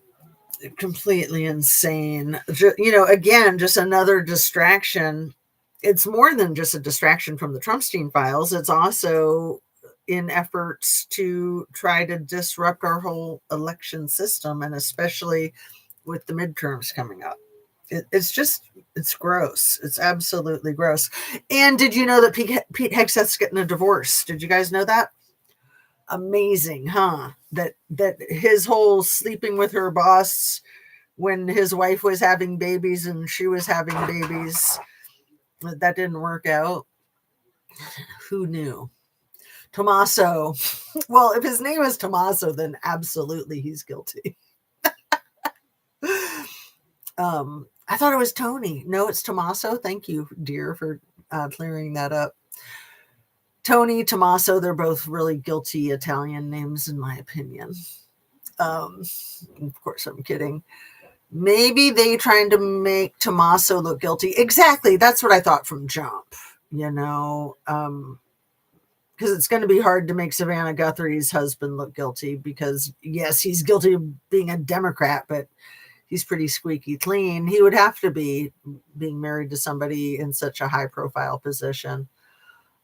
Speaker 1: completely insane. Again, just another distraction. It's more than just a distraction from the Trumpstein files. It's also in efforts to try to disrupt our whole election system, and especially with the midterms coming up. It's gross. It's absolutely gross. And did you know that Pete Hegseth's getting a divorce? Did you guys know that? Amazing, huh? That his whole sleeping with her boss when his wife was having babies and she was having babies, that didn't work out. Who knew? Tommaso. Well, if his name is Tommaso, then absolutely he's guilty. I thought it was Tony. No, it's Tommaso. Thank you, dear, for clearing that up. Tony, Tommaso, they're both really guilty Italian names, in my opinion. Of course, I'm kidding. Maybe they trying to make Tommaso look guilty. Exactly. That's what I thought from jump, because it's going to be hard to make Savannah Guthrie's husband look guilty because, yes, he's guilty of being a Democrat, but he's pretty squeaky clean. He would have to be being married to somebody in such a high profile position.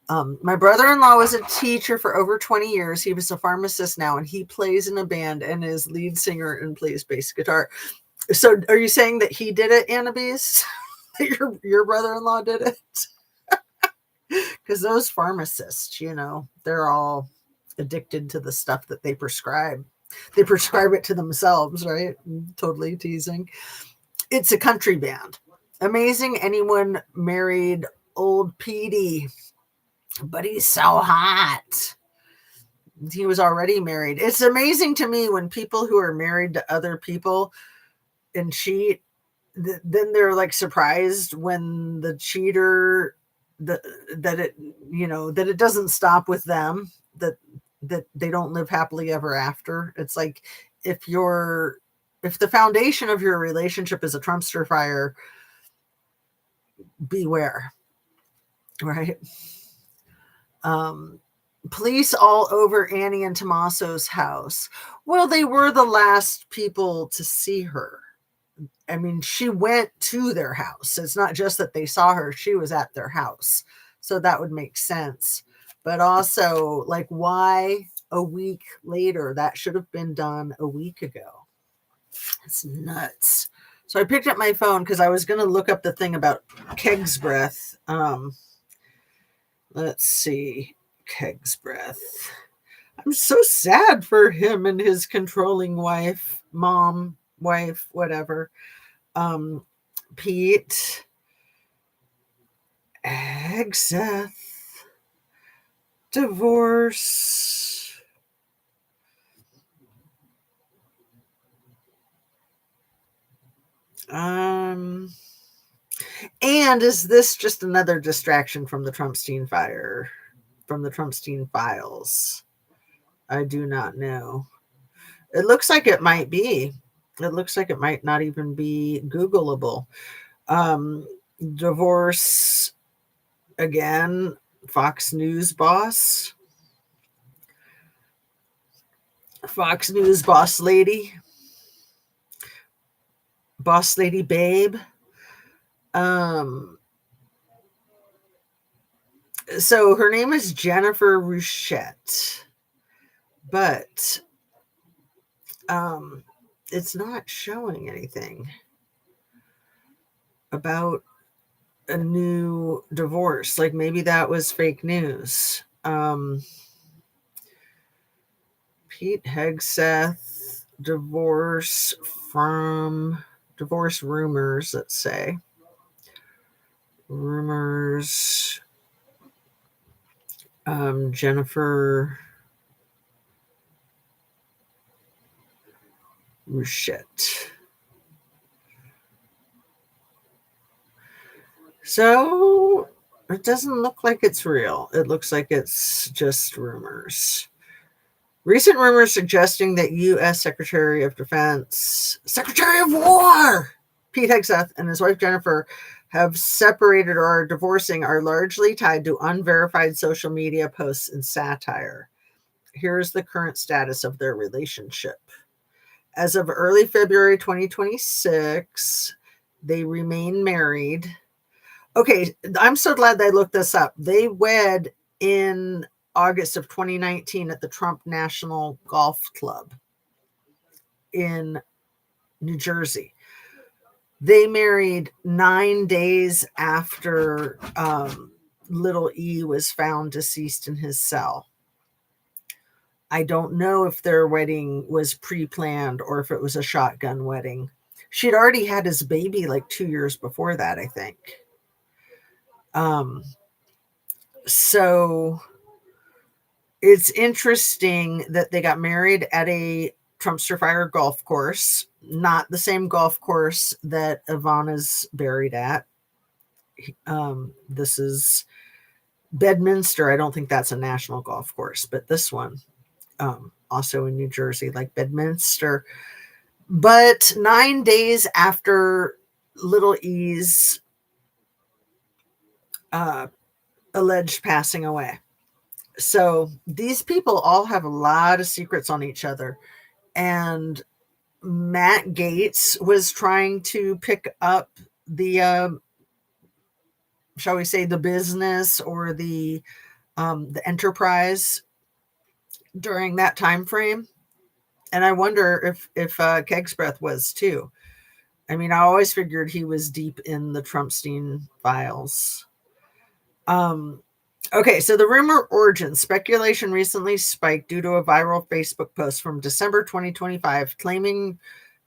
Speaker 1: My brother-in-law was a teacher for over 20 years. He was a pharmacist now, and he plays in a band and is lead singer and plays bass guitar. So are you saying that he did it, Annabise? your brother-in-law did it? Because those pharmacists, they're all addicted to the stuff that they prescribe. They prescribe it to themselves, right? Totally teasing. It's a country band. Amazing anyone married old Petey, but he's so hot. He was already married. It's amazing to me when people who are married to other people and cheat, then they're like surprised when the cheater that it doesn't stop with them, that they don't live happily ever after. It's like if the foundation of your relationship is a Trumpster fire, beware, right? Police all over Annie and Tommaso's house. Well, they were the last people to see her. I mean, she went to their house. It's not just that they saw her. She was at their house. So that would make sense. But also, like, why a week later? That should have been done a week ago. It's nuts. So I picked up my phone because I was going to look up the thing about Keg's breath. Let's see. Keg's breath. I'm so sad for him and his controlling wife, mom, wife, whatever. Pete Hegseth, divorce. And is this just another distraction from the Trumpstein files? I do not know. It looks like it might be. It looks like it might not even be Googleable. Divorce again, Fox News boss. Fox News boss lady babe. So her name is Jennifer Ruchette, but it's not showing anything about a new divorce. Like maybe that was fake news. Pete Hegseth, divorce rumors, let's say. Rumors. Jennifer Ruchette. So it doesn't look like it's real. It looks like it's just rumors. Recent rumors suggesting that U.S. Secretary of War, Pete Hegseth, and his wife Jennifer have separated or are divorcing are largely tied to unverified social media posts and satire. Here's the current status of their relationship. As of early February 2026, they remain married. Okay, I'm so glad they looked this up. They wed in August of 2019 at the Trump National Golf Club in New Jersey. They married 9 days after little E was found deceased in his cell. I don't know if their wedding was pre-planned or if it was a shotgun wedding. She'd already had his baby like 2 years before that, I think. So it's interesting that they got married at a Trumpster Fire golf course, not the same golf course that Ivana's buried at. This is Bedminster. I don't think that's a national golf course, but this one, also in New Jersey, like Bedminster. But 9 days after little E's alleged passing away. So these people all have a lot of secrets on each other. And Matt Gaetz was trying to pick up the, shall we say, the business or the enterprise during that time frame. And I wonder if Kegsbreath was too. I mean, I always figured he was deep in the Trumpstein files. Okay, so the rumor origin speculation recently spiked due to a viral Facebook post from December 2025 claiming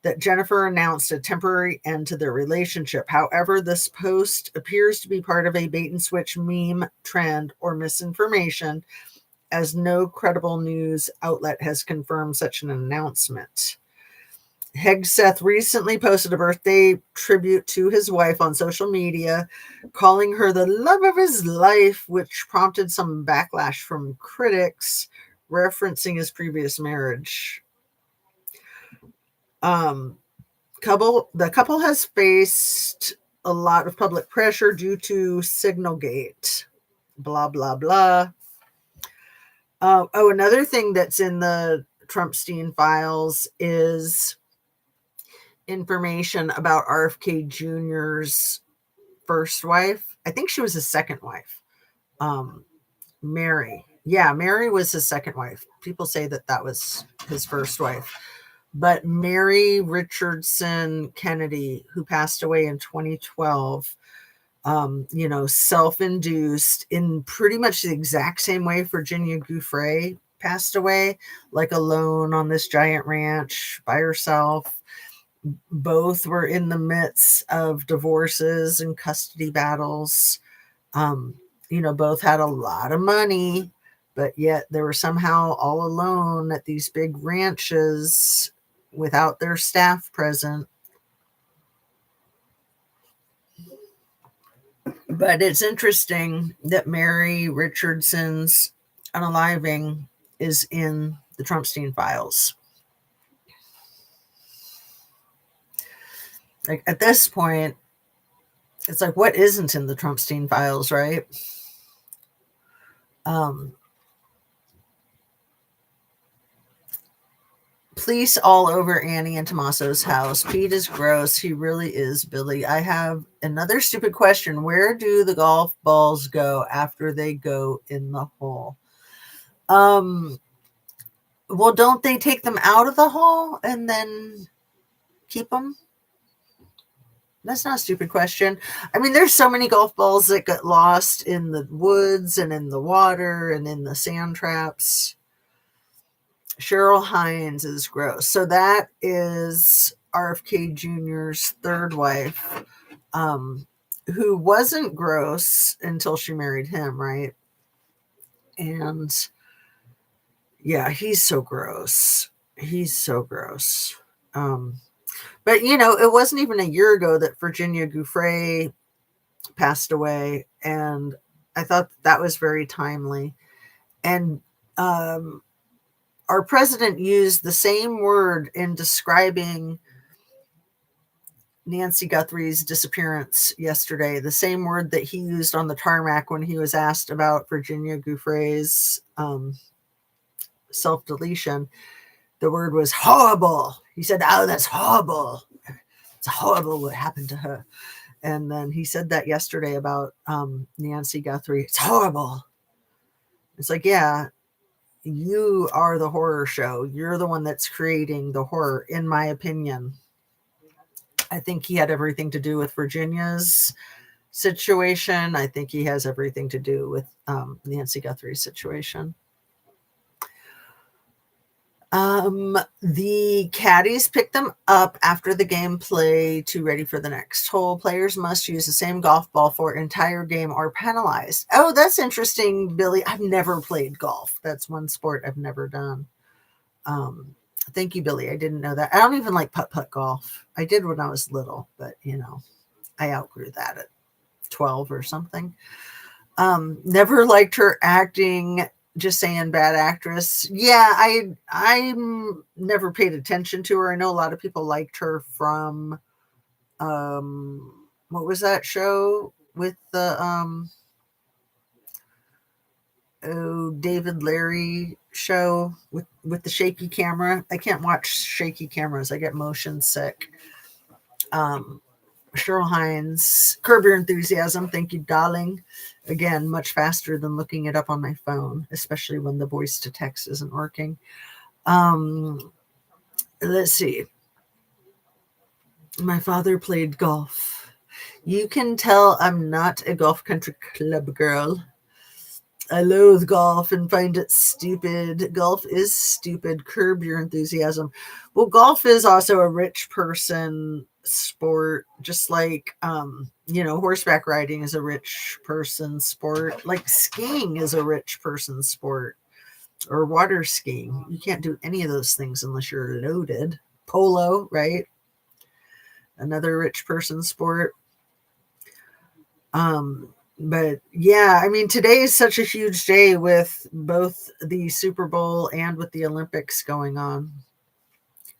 Speaker 1: that Jennifer announced a temporary end to their relationship. However, this post appears to be part of a bait and switch meme trend or misinformation, as no credible news outlet has confirmed such an announcement. Hegseth recently posted a birthday tribute to his wife on social media, calling her the love of his life, which prompted some backlash from critics referencing his previous marriage. The couple has faced a lot of public pressure due to Signalgate, blah, blah, blah. Another thing that's in the Trumpstein files is information about RFK Jr.'s first wife. I think she was his second wife. Mary. Yeah, Mary was his second wife. People say that was his first wife. But Mary Richardson Kennedy, who passed away in 2012, self-induced in pretty much the exact same way Virginia Giuffre passed away, like alone on this giant ranch by herself. Both were in the midst of divorces and custody battles. Both had a lot of money, but yet they were somehow all alone at these big ranches without their staff present. But it's interesting that Mary Richardson's unaliving is in the Trumpstein files. Like at this point, it's like, what isn't in the Trumpstein files, right? police all over Annie and Tommaso's house. Pete is gross. He really is, Billy. I have another stupid question. Where do the golf balls go after they go in the hole? Well, don't they take them out of the hole and then keep them? That's not a stupid question. I mean, there's so many golf balls that get lost in the woods and in the water and in the sand traps. Cheryl Hines is gross. So that is RFK Jr.'s third wife, who wasn't gross until she married him, right? And yeah, he's so gross. He's so gross. But, you know, it wasn't even a year ago that Virginia Giuffre passed away. And I thought that was very timely. And our president used the same word in describing Nancy Guthrie's disappearance yesterday, the same word that he used on the tarmac when he was asked about Virginia Giuffre's self-deletion. The word was horrible. He said, "Oh, that's horrible. It's horrible what happened to her." And then he said that yesterday about Nancy Guthrie. It's horrible. It's like, yeah, you are the horror show. You're the one that's creating the horror, in my opinion. I think he had everything to do with Virginia's situation. I think he has everything to do with Nancy Guthrie's situation. The caddies pick them up after the game play to ready for the next hole. Players must use the same golf ball for entire game or penalized. Oh, that's interesting, Billy. I've never played golf. That's one sport I've never done. Thank you, Billy. I didn't know that. I don't even like putt-putt golf. I did when I was little, but, you know, I outgrew that at 12 or something. Never liked her acting. Just saying, bad actress. Yeah, I never paid attention to her. I know a lot of people liked her from what was that show with the David Larry show with the shaky camera. I can't watch shaky cameras. I get motion sick. Cheryl Hines, Curb Your Enthusiasm. Thank you, darling. Again, much faster than looking it up on my phone, especially when the voice to text isn't working. Let's see. My father played golf. You can tell I'm not a golf country club girl. I loathe golf and find it stupid. Golf is stupid. Curb Your Enthusiasm. Well, golf is also a rich person sport, just like horseback riding is a rich person sport, like skiing is a rich person sport, or water skiing. You can't do any of those things unless you're loaded. Polo, right? Another rich person sport. But yeah, I mean, today is such a huge day with both the Super Bowl and with the Olympics going on.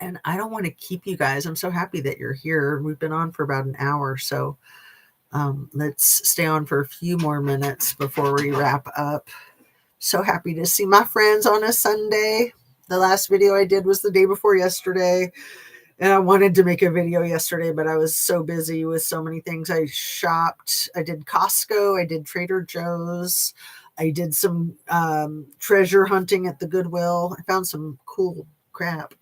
Speaker 1: And I don't want to keep you guys. I'm so happy that you're here. We've been on for about an hour. So let's stay on for a few more minutes before we wrap up. So happy to see my friends on a Sunday. The last video I did was the day before yesterday. And I wanted to make a video yesterday, but I was so busy with so many things. I shopped. I did Costco. I did Trader Joe's. I did some treasure hunting at the Goodwill. I found some cool crap.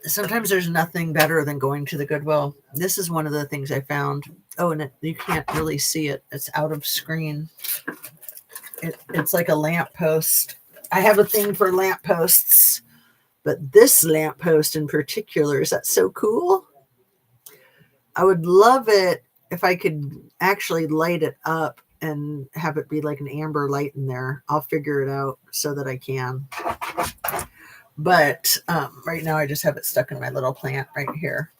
Speaker 1: Sometimes there's nothing better than going to the Goodwill. This is one of the things I found. Oh, and you can't really see it. It's out of screen. It's like a lamppost. I have a thing for lampposts, but this lamppost in particular, is that so cool? I would love it if I could actually light it up and have it be like an amber light in there. I'll figure it out so that I can. But right now I just have it stuck in my little plant right here.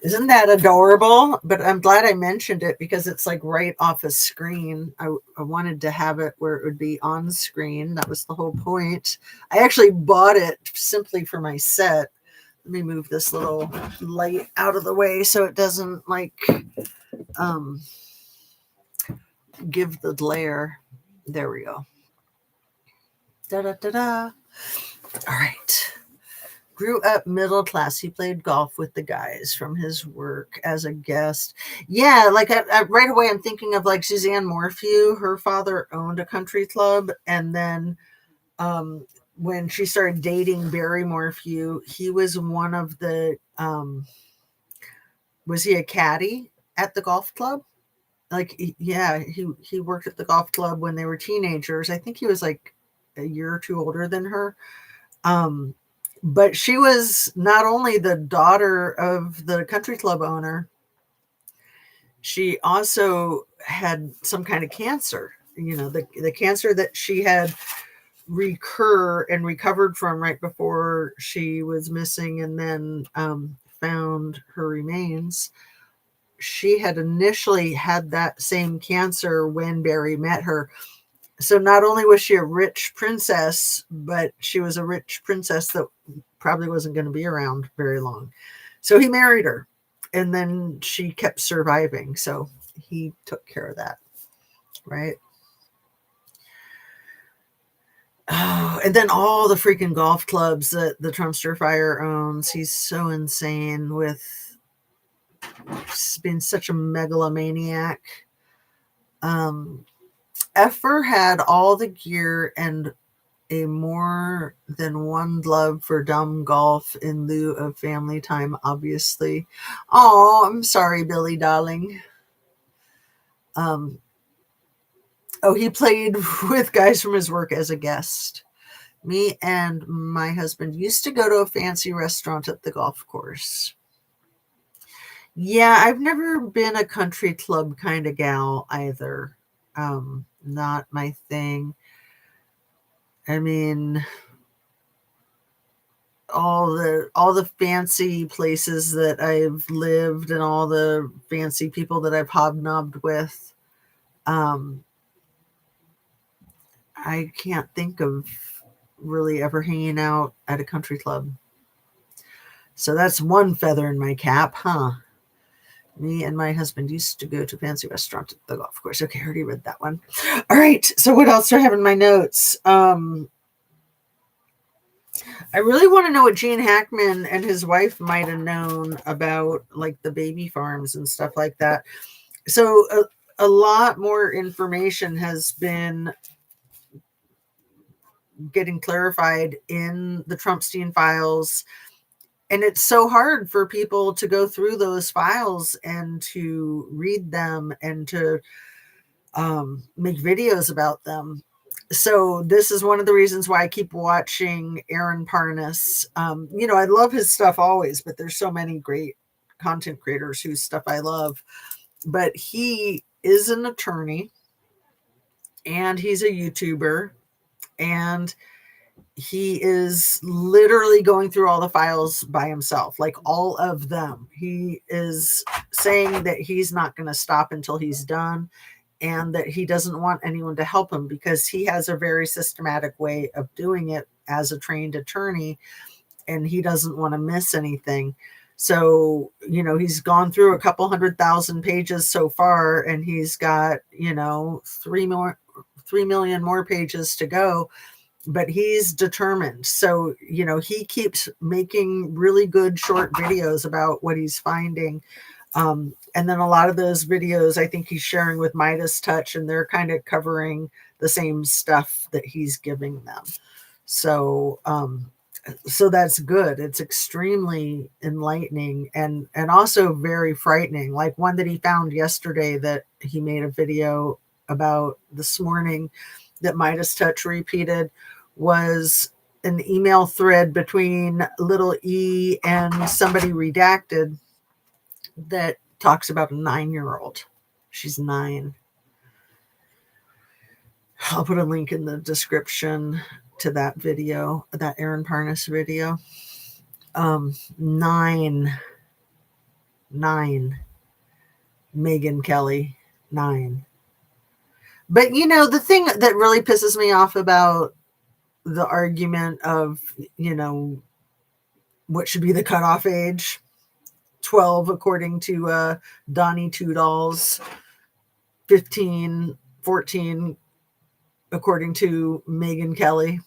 Speaker 1: Isn't that adorable? But I'm glad I mentioned it because it's like right off a screen. I wanted to have it where it would be on screen. That was the whole point. I actually bought it simply for my set. Let me move this little light out of the way so it doesn't like give the glare. There we go. Da-da-da-da. All right. Grew up middle class. He played golf with the guys from his work as a guest. Yeah, like right away, I'm thinking of like Suzanne Morphew. Her father owned a country club, and then when she started dating Barry Morphew, he was one of the was he a caddy at the golf club? Like, yeah, he worked at the golf club when they were teenagers. I think he was like a year or two older than her. Um, but she was not only the daughter of the country club owner, she also had some kind of cancer. You know, the cancer that she had recur and recovered from right before she was missing, and then found her remains. She had initially had that same cancer when Barry met her. So not only was she a rich princess, but she was a rich princess that probably wasn't going to be around very long. So he married her, and then she kept surviving. So he took care of that, right? Oh, and then all the freaking golf clubs that the Trumpster Fire owns. He's so insane with being such a megalomaniac. Effer had all the gear and a more than one love for dumb golf in lieu of family time, obviously. Oh, I'm sorry, Billy, darling. He played with guys from his work as a guest. Me and my husband used to go to a fancy restaurant at the golf course. Yeah, I've never been a country club kind of gal either. Not my thing. I mean, all the fancy places that I've lived and all the fancy people that I've hobnobbed with, I can't think of really ever hanging out at a country club. So that's one feather in my cap, huh? Me and my husband used to go to a fancy restaurant at the golf course. Okay, I already read that one. All right, so what else do I have in my notes? I really want to know what Gene Hackman and his wife might have known about, like the baby farms and stuff like that. So a lot more information has been getting clarified in the Trumpstein files. And it's so hard for people to go through those files and to read them and to make videos about them. So this is one of the reasons why I keep watching Aaron Parnas. I love his stuff always, but there's so many great content creators whose stuff I love. But he is an attorney, and he's a YouTuber, and he is literally going through all the files by himself, like all of them. He is saying that he's not going to stop until he's done, and that he doesn't want anyone to help him because he has a very systematic way of doing it as a trained attorney, and he doesn't want to miss anything. So, he's gone through a couple 100,000 pages so far, and he's got, 3 million more pages to go, but he's determined. So, he keeps making really good short videos about what he's finding. And then a lot of those videos, I think he's sharing with Midas Touch, and they're kind of covering the same stuff that he's giving them. So, so that's good. It's extremely enlightening and also very frightening. Like one that he found yesterday that he made a video about this morning that Midas Touch repeated was an email thread between little E and somebody redacted that talks about a 9-year-old. She's 9. I'll put a link in the description to that video, that Aaron Parnas video. 9. Megyn Kelly, 9. But the thing that really pisses me off about the argument of, what should be the cutoff age, 12 according to Donnie Two Dolls, 15, 14 according to Megyn Kelly.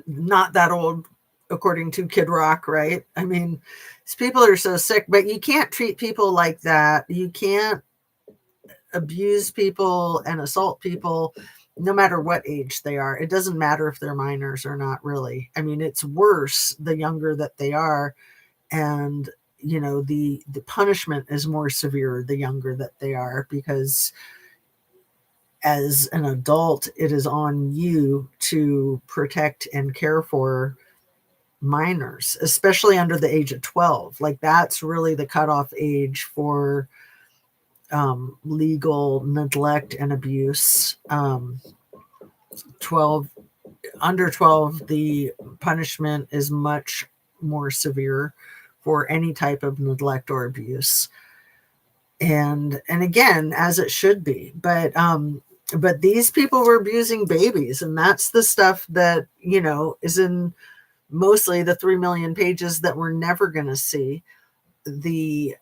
Speaker 1: Not that old, according to Kid Rock, right? I mean, these people are so sick, but you can't treat people like that. You can't abuse people and assault people no matter what age they are. It doesn't matter if they're minors or not, really. I mean, it's worse the younger that they are, and the punishment is more severe the younger that they are, because as an adult it is on you to protect and care for minors, especially under the age of 12. Like, that's really the cutoff age for legal neglect and abuse. 12 Under 12, the punishment is much more severe for any type of neglect or abuse, and again, as it should be. But these people were abusing babies, and that's the stuff that is in mostly the 3 million pages that we're never going to see. The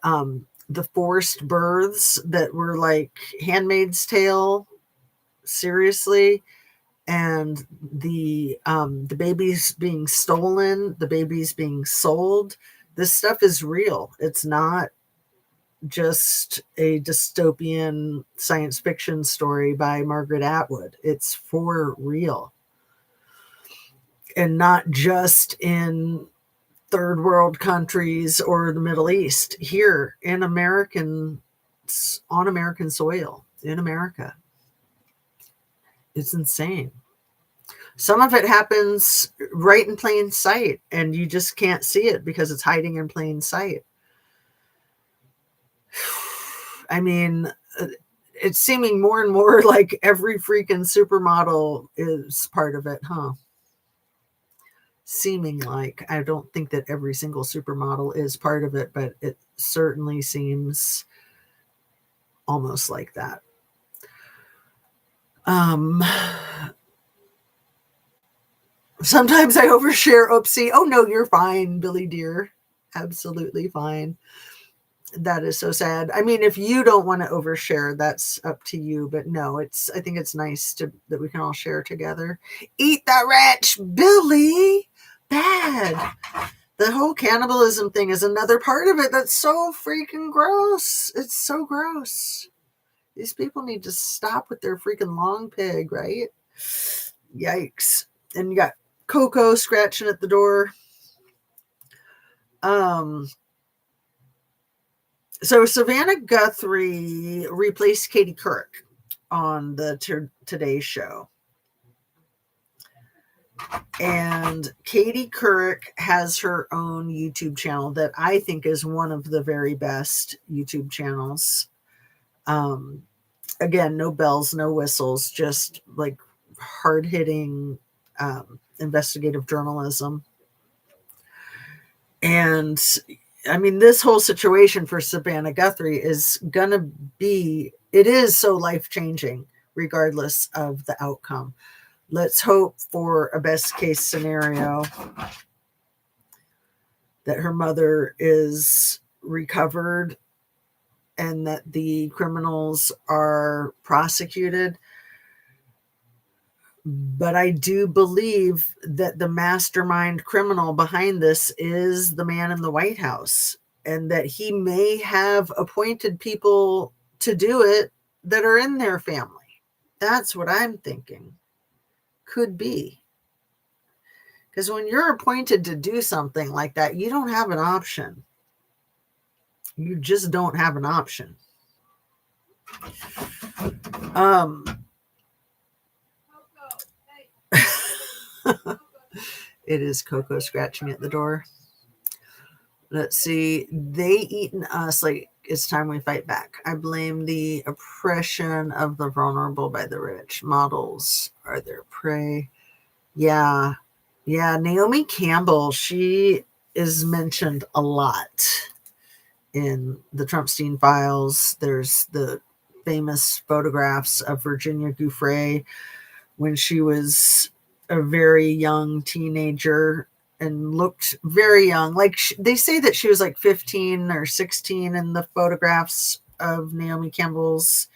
Speaker 1: forced births that were like Handmaid's Tale, seriously, and the babies being stolen, the babies being sold. This stuff is real. It's not just a dystopian science fiction story by Margaret Atwood. It's for real. And not just in third world countries or the Middle East. Here in on American soil, in America. It's insane. Some of it happens right in plain sight, and you just can't see it because it's hiding in plain sight. I mean, it's seeming more and more like every freaking supermodel is part of it, huh? Seeming like. I don't think that every single supermodel is part of it, but it certainly seems almost like that. Sometimes I overshare. Oopsie. Oh no, you're fine, Billy dear. Absolutely fine. That is so sad. I mean, if you don't want to overshare, that's up to you. But no, I think it's nice that we can all share together. Eat the rich, Billy. Bad. The whole cannibalism thing is another part of it that's so freaking gross. It's so gross. These people need to stop with their freaking long pig, right? Yikes. And you got Coco scratching at the door. So Savannah Guthrie replaced Katie Couric on the Today Show. And Katie Couric has her own YouTube channel that I think is one of the very best YouTube channels. Again, no bells, no whistles, just like hard-hitting investigative journalism. And I mean, this whole situation for Savannah Guthrie is it is so life-changing regardless of the outcome. Let's hope for a best case scenario that her mother is recovered and that the criminals are prosecuted. But I do believe that the mastermind criminal behind this is the man in the White House, and that he may have appointed people to do it that are in their family. That's what I'm thinking. Could be. Because when you're appointed to do something like that, you don't have an option. You just don't have an option. It is Coco scratching at the door. Let's see. They eaten us like it's time we fight back. I blame the oppression of the vulnerable by the rich. Models are their prey. Yeah. Naomi Campbell, she is mentioned a lot in the Trumpstein files. There's the famous photographs of Virginia Giuffre when she was a very young teenager and looked very young. Like they say that she was like 15 or 16 in the photographs of Naomi Campbell's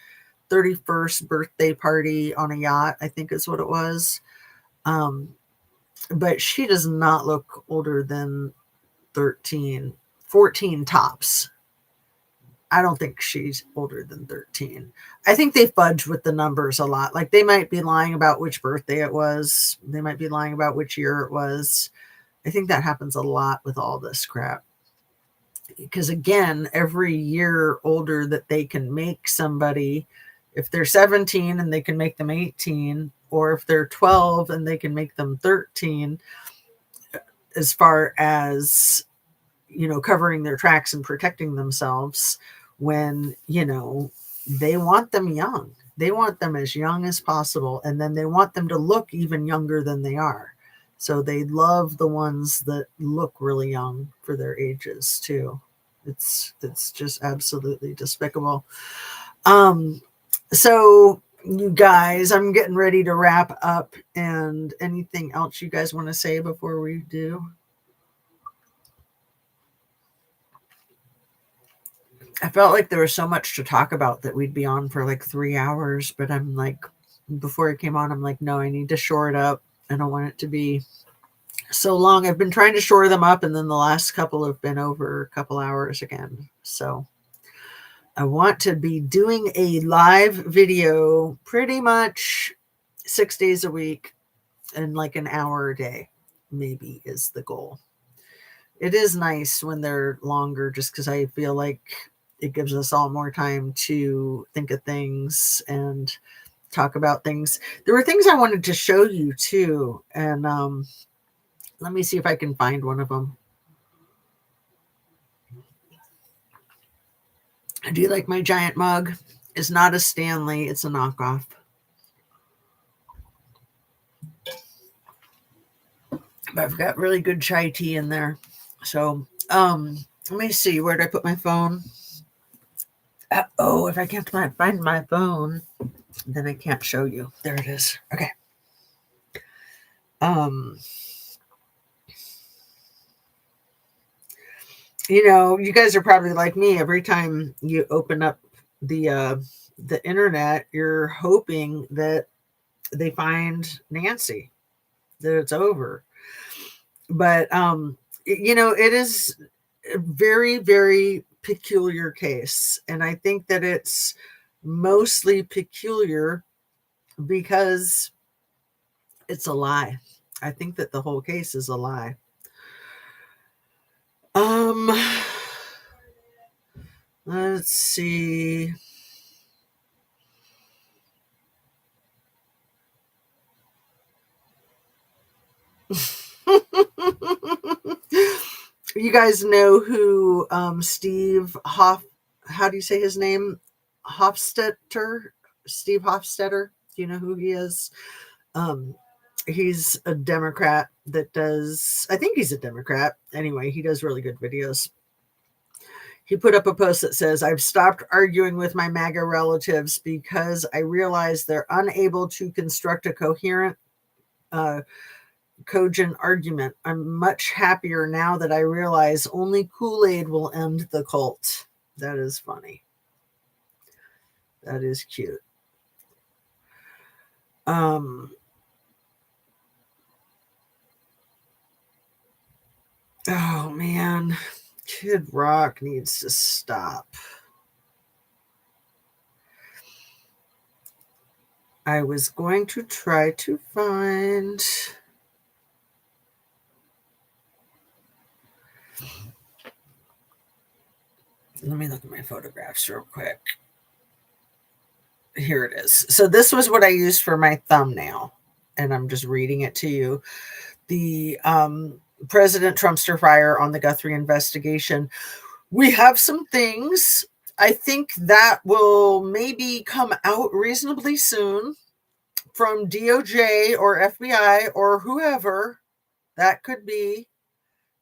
Speaker 1: 31st birthday party on a yacht, I think is what it was. But she does not look older than 13, 14 tops. I don't think she's older than 13. I think they fudge with the numbers a lot. Like they might be lying about which birthday it was. They might be lying about which year it was. I think that happens a lot with all this crap. Because again, every year older that they can make somebody, if they're 17 and they can make them 18, or if they're 12 and they can make them 13, as far as, covering their tracks and protecting themselves, when, they want them young. They want them as young as possible. And then they want them to look even younger than they are. So they love the ones that look really young for their ages too. It's just absolutely despicable. So you guys, I'm getting ready to wrap up, and anything else you guys want to say before we do? I felt like there was so much to talk about that we'd be on for like 3 hours, but I'm like, before it came on, I'm like, no, I need to shore it up. I don't want it to be so long. I've been trying to shore them up, and then the last couple have been over a couple hours again. So I want to be doing a live video pretty much 6 days a week and like an hour a day, maybe, is the goal. It is nice when they're longer, just because I feel like it gives us all more time to think of things and talk about things. There were things I wanted to show you too. And let me see if I can find one of them. I do like my giant mug. It's not a Stanley, it's a knockoff. But I've got really good chai tea in there. So let me see, where did I put my phone? If I can't find my phone, then I can't show you. There it is. Okay. You guys are probably like me. Every time you open up the internet, you're hoping that they find Nancy, that it's over. But it is a very, very peculiar case, and I think that it's mostly peculiar because it's a lie. I think that the whole case is a lie. Let's see. You guys know who Steve Hoff, how do you say his name? Hofstetter? Steve Hofstetter. Do you know who he is? He's a Democrat that does, I think he's a Democrat. Anyway, he does really good videos. He put up a post that says, I've stopped arguing with my MAGA relatives because I realize they're unable to construct a coherent, cogent argument. I'm much happier now that I realize only Kool-Aid will end the cult. That is funny. That is cute. Oh man, Kid Rock needs to stop. I was going to try to find... Let me look at my photographs real quick. Here it is. So this was what I used for my thumbnail, and I'm just reading it to you. The President Trumpster fire on the Guthrie investigation. We have some things. I think that will maybe come out reasonably soon from DOJ or FBI or whoever. That could be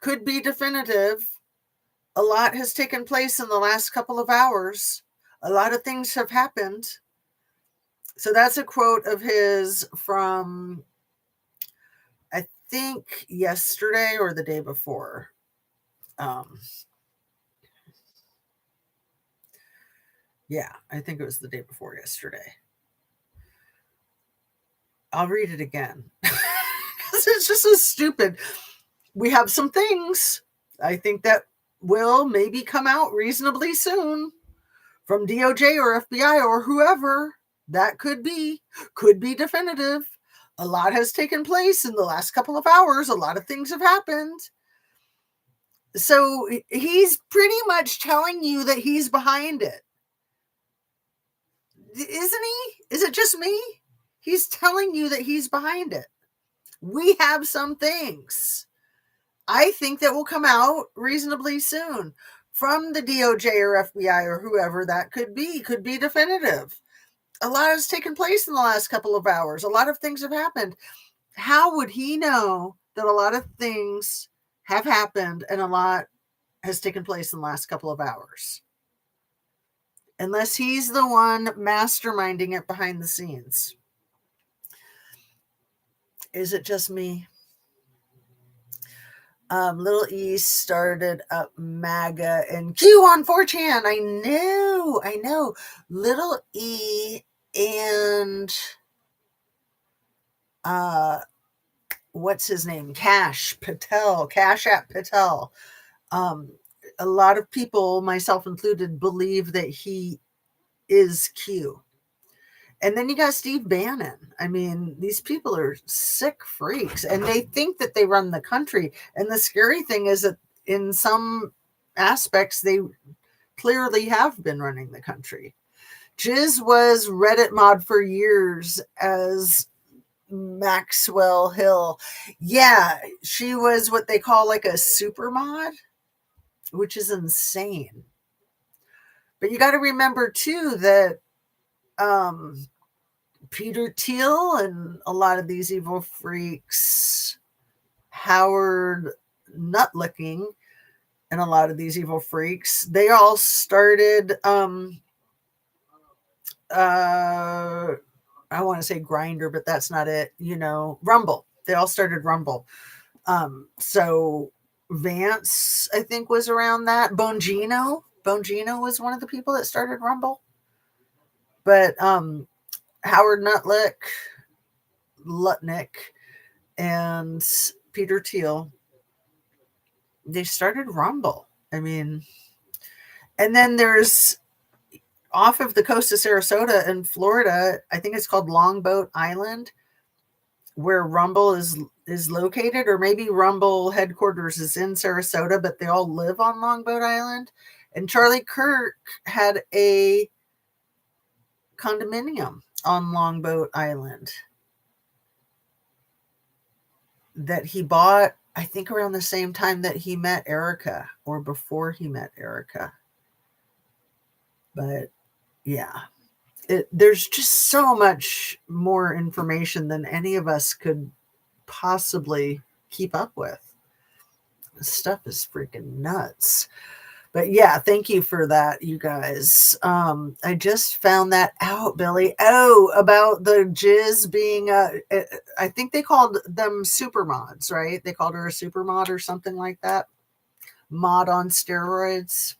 Speaker 1: definitive. A lot has taken place in the last couple of hours. A lot of things have happened. So that's a quote of his from, I think, yesterday or the day before. Yeah, I think it was the day before yesterday. I'll read it again because it's just so stupid. We have some things I think that will maybe come out reasonably soon from DOJ or FBI or whoever. That could be definitive. A lot has taken place in the last couple of hours. A lot of things have happened. So he's pretty much telling you that he's behind it. Isn't he? Is it just me? He's telling you that he's behind it. We have some things I think that will come out reasonably soon from the DOJ or FBI or whoever that could be definitive. A lot has taken place in the last couple of hours. A lot of things have happened. How would he know that a lot of things have happened and a lot has taken place in the last couple of hours? Unless he's the one masterminding it behind the scenes. Is it just me? Little E started up MAGA and Q on 4chan. I know. Little E and what's his name? CASHAPP Patel. A lot of people, myself included, believe that he is Q. And then you got Steve Bannon. I mean, these people are sick freaks and they think that they run the country. And the scary thing is that in some aspects, they clearly have been running the country. Jiz was Reddit mod for years as Maxwell Hill. Yeah, she was what they call like a super mod, which is insane. But you got to remember too that Peter Thiel and a lot of these evil freaks, Howard Nutlicking and a lot of these evil freaks, they all started I want to say Grinder, but that's not it, Rumble. They all started Rumble. So Vance, I think, was around that. Bongino was one of the people that started Rumble. But Howard Lutnick, and Peter Thiel, they started Rumble. I mean, and then there's off of the coast of Sarasota in Florida, I think it's called Longboat Island, where Rumble is located, or maybe Rumble headquarters is in Sarasota, but they all live on Longboat Island. And Charlie Kirk had a condominium on Longboat Island that he bought, I think, around the same time that he met Erica or before he met Erica. But yeah, there's just so much more information than any of us could possibly keep up with. This stuff is freaking nuts. But yeah, thank you for that, you guys. I just found that out, Billy. Oh, about the Jiz being I think they called them super mods, right? They called her a super mod or something like that. Mod on steroids.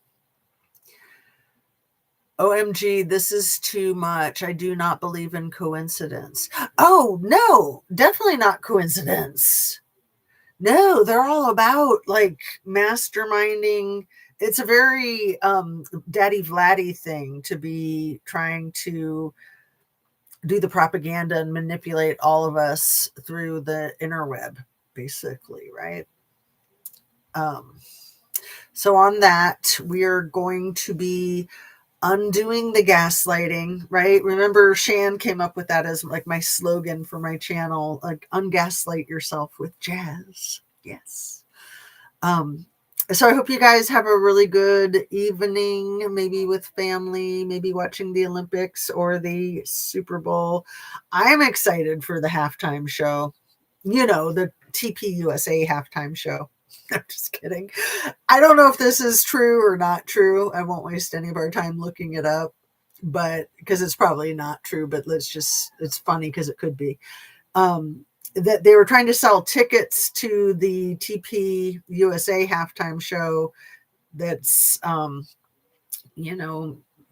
Speaker 1: OMG, this is too much. I do not believe in coincidence. Oh, no, definitely not coincidence. No, they're all about like masterminding. It's a very Daddy Vladdy thing to be trying to do the propaganda and manipulate all of us through the interweb, basically, right? So on that, we are going to be undoing the gaslighting, right? Remember, Shan came up with that as like my slogan for my channel, like ungaslight yourself with jazz. Yes. So I hope you guys have a really good evening, maybe with family, maybe watching the Olympics or the Super Bowl. I'm excited for the halftime show, the TP USA halftime show. I'm just kidding. I don't know if this is true or not true. I won't waste any of our time looking it up, but because it's probably not true, but it's funny because it could be. That they were trying to sell tickets to the TP USA halftime show that's,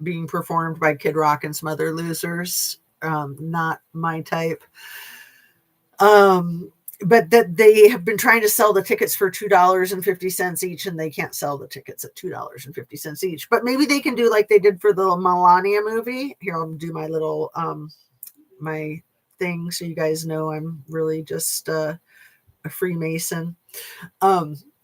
Speaker 1: being performed by Kid Rock and some other losers. Not my type. But that they have been trying to sell the tickets for $2.50 each, and they can't sell the tickets at $2.50 each. But maybe they can do like they did for the Melania movie. Here, I'll do my little my thing so you guys know I'm really just a Freemason.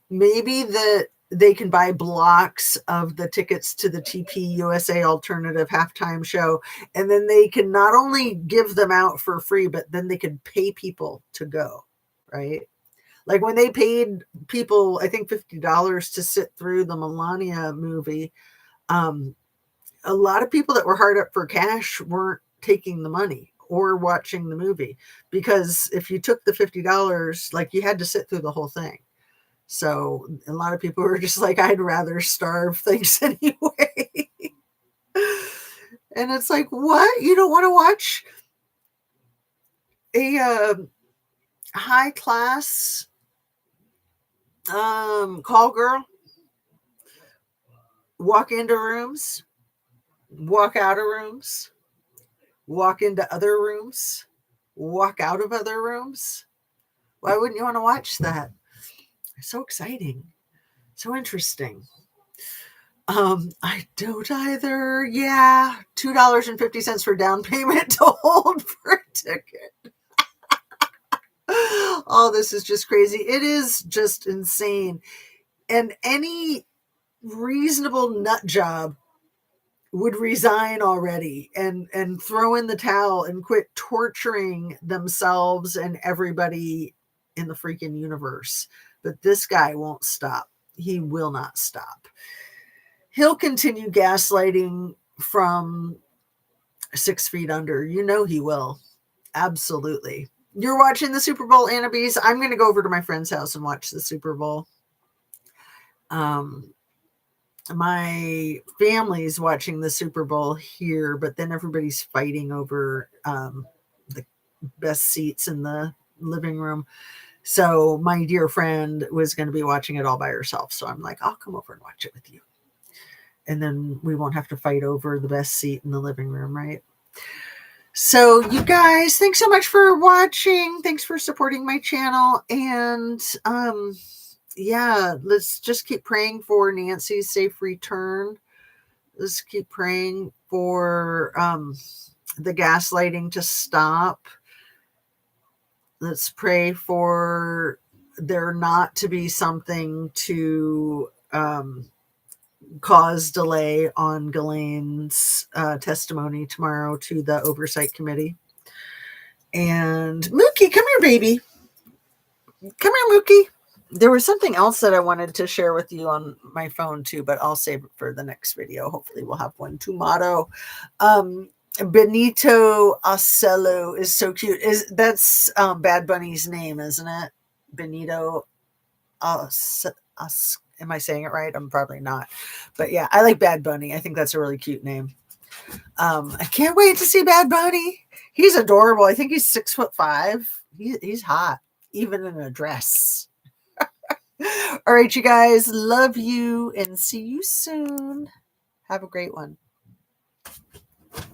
Speaker 1: Maybe that they can buy blocks of the tickets to the TP USA Alternative halftime show, and then they can not only give them out for free, but then they could pay people to go, right? Like when they paid people, I think $50 to sit through the Melania movie, a lot of people that were hard up for cash weren't taking the money or watching the movie, because if you took the $50, like you had to sit through the whole thing. So a lot of people were just like, I'd rather starve things anyway. And it's like, what? You don't want to watch a high class call girl walk into rooms, walk out of rooms, walk into other rooms, walk out of other rooms? Why wouldn't you want to watch that? So exciting. So interesting. I don't either. Yeah. $2.50 for down payment to hold for a ticket. Oh, this is just crazy. It is just insane. And any reasonable nut job would resign already and throw in the towel and quit torturing themselves and everybody in the freaking universe. But this guy won't stop. He will not stop. He'll continue gaslighting from 6 feet under. You know he will. Absolutely. You're watching the Super Bowl, Annabes. I'm going to go over to my friend's house and watch the Super Bowl. My family's watching the Super Bowl here, but then everybody's fighting over the best seats in the living room. So my dear friend was going to be watching it all by herself. So I'm like, I'll come over and watch it with you. And then we won't have to fight over the best seat in the living room, right? So you guys, thanks so much for watching. Thanks for supporting my channel. And yeah, let's just keep praying for Nancy's safe return. Let's keep praying for the gaslighting to stop. Let's pray for there not to be something to cause delay on Ghislaine's testimony tomorrow to the Oversight Committee. And Mookie, come here, baby. Come here, Mookie. There was something else that I wanted to share with you on my phone too, but I'll save it for the next video. Hopefully we'll have one tomorrow. Benito Ocello is so cute. That's Bad Bunny's name, isn't it? Benito am I saying it right? I'm probably not. But yeah, I like Bad Bunny. I think that's a really cute name. I can't wait to see Bad Bunny. He's adorable. I think he's 6'5". He's hot, even in a dress. All right, you guys. Love you and see you soon. Have a great one.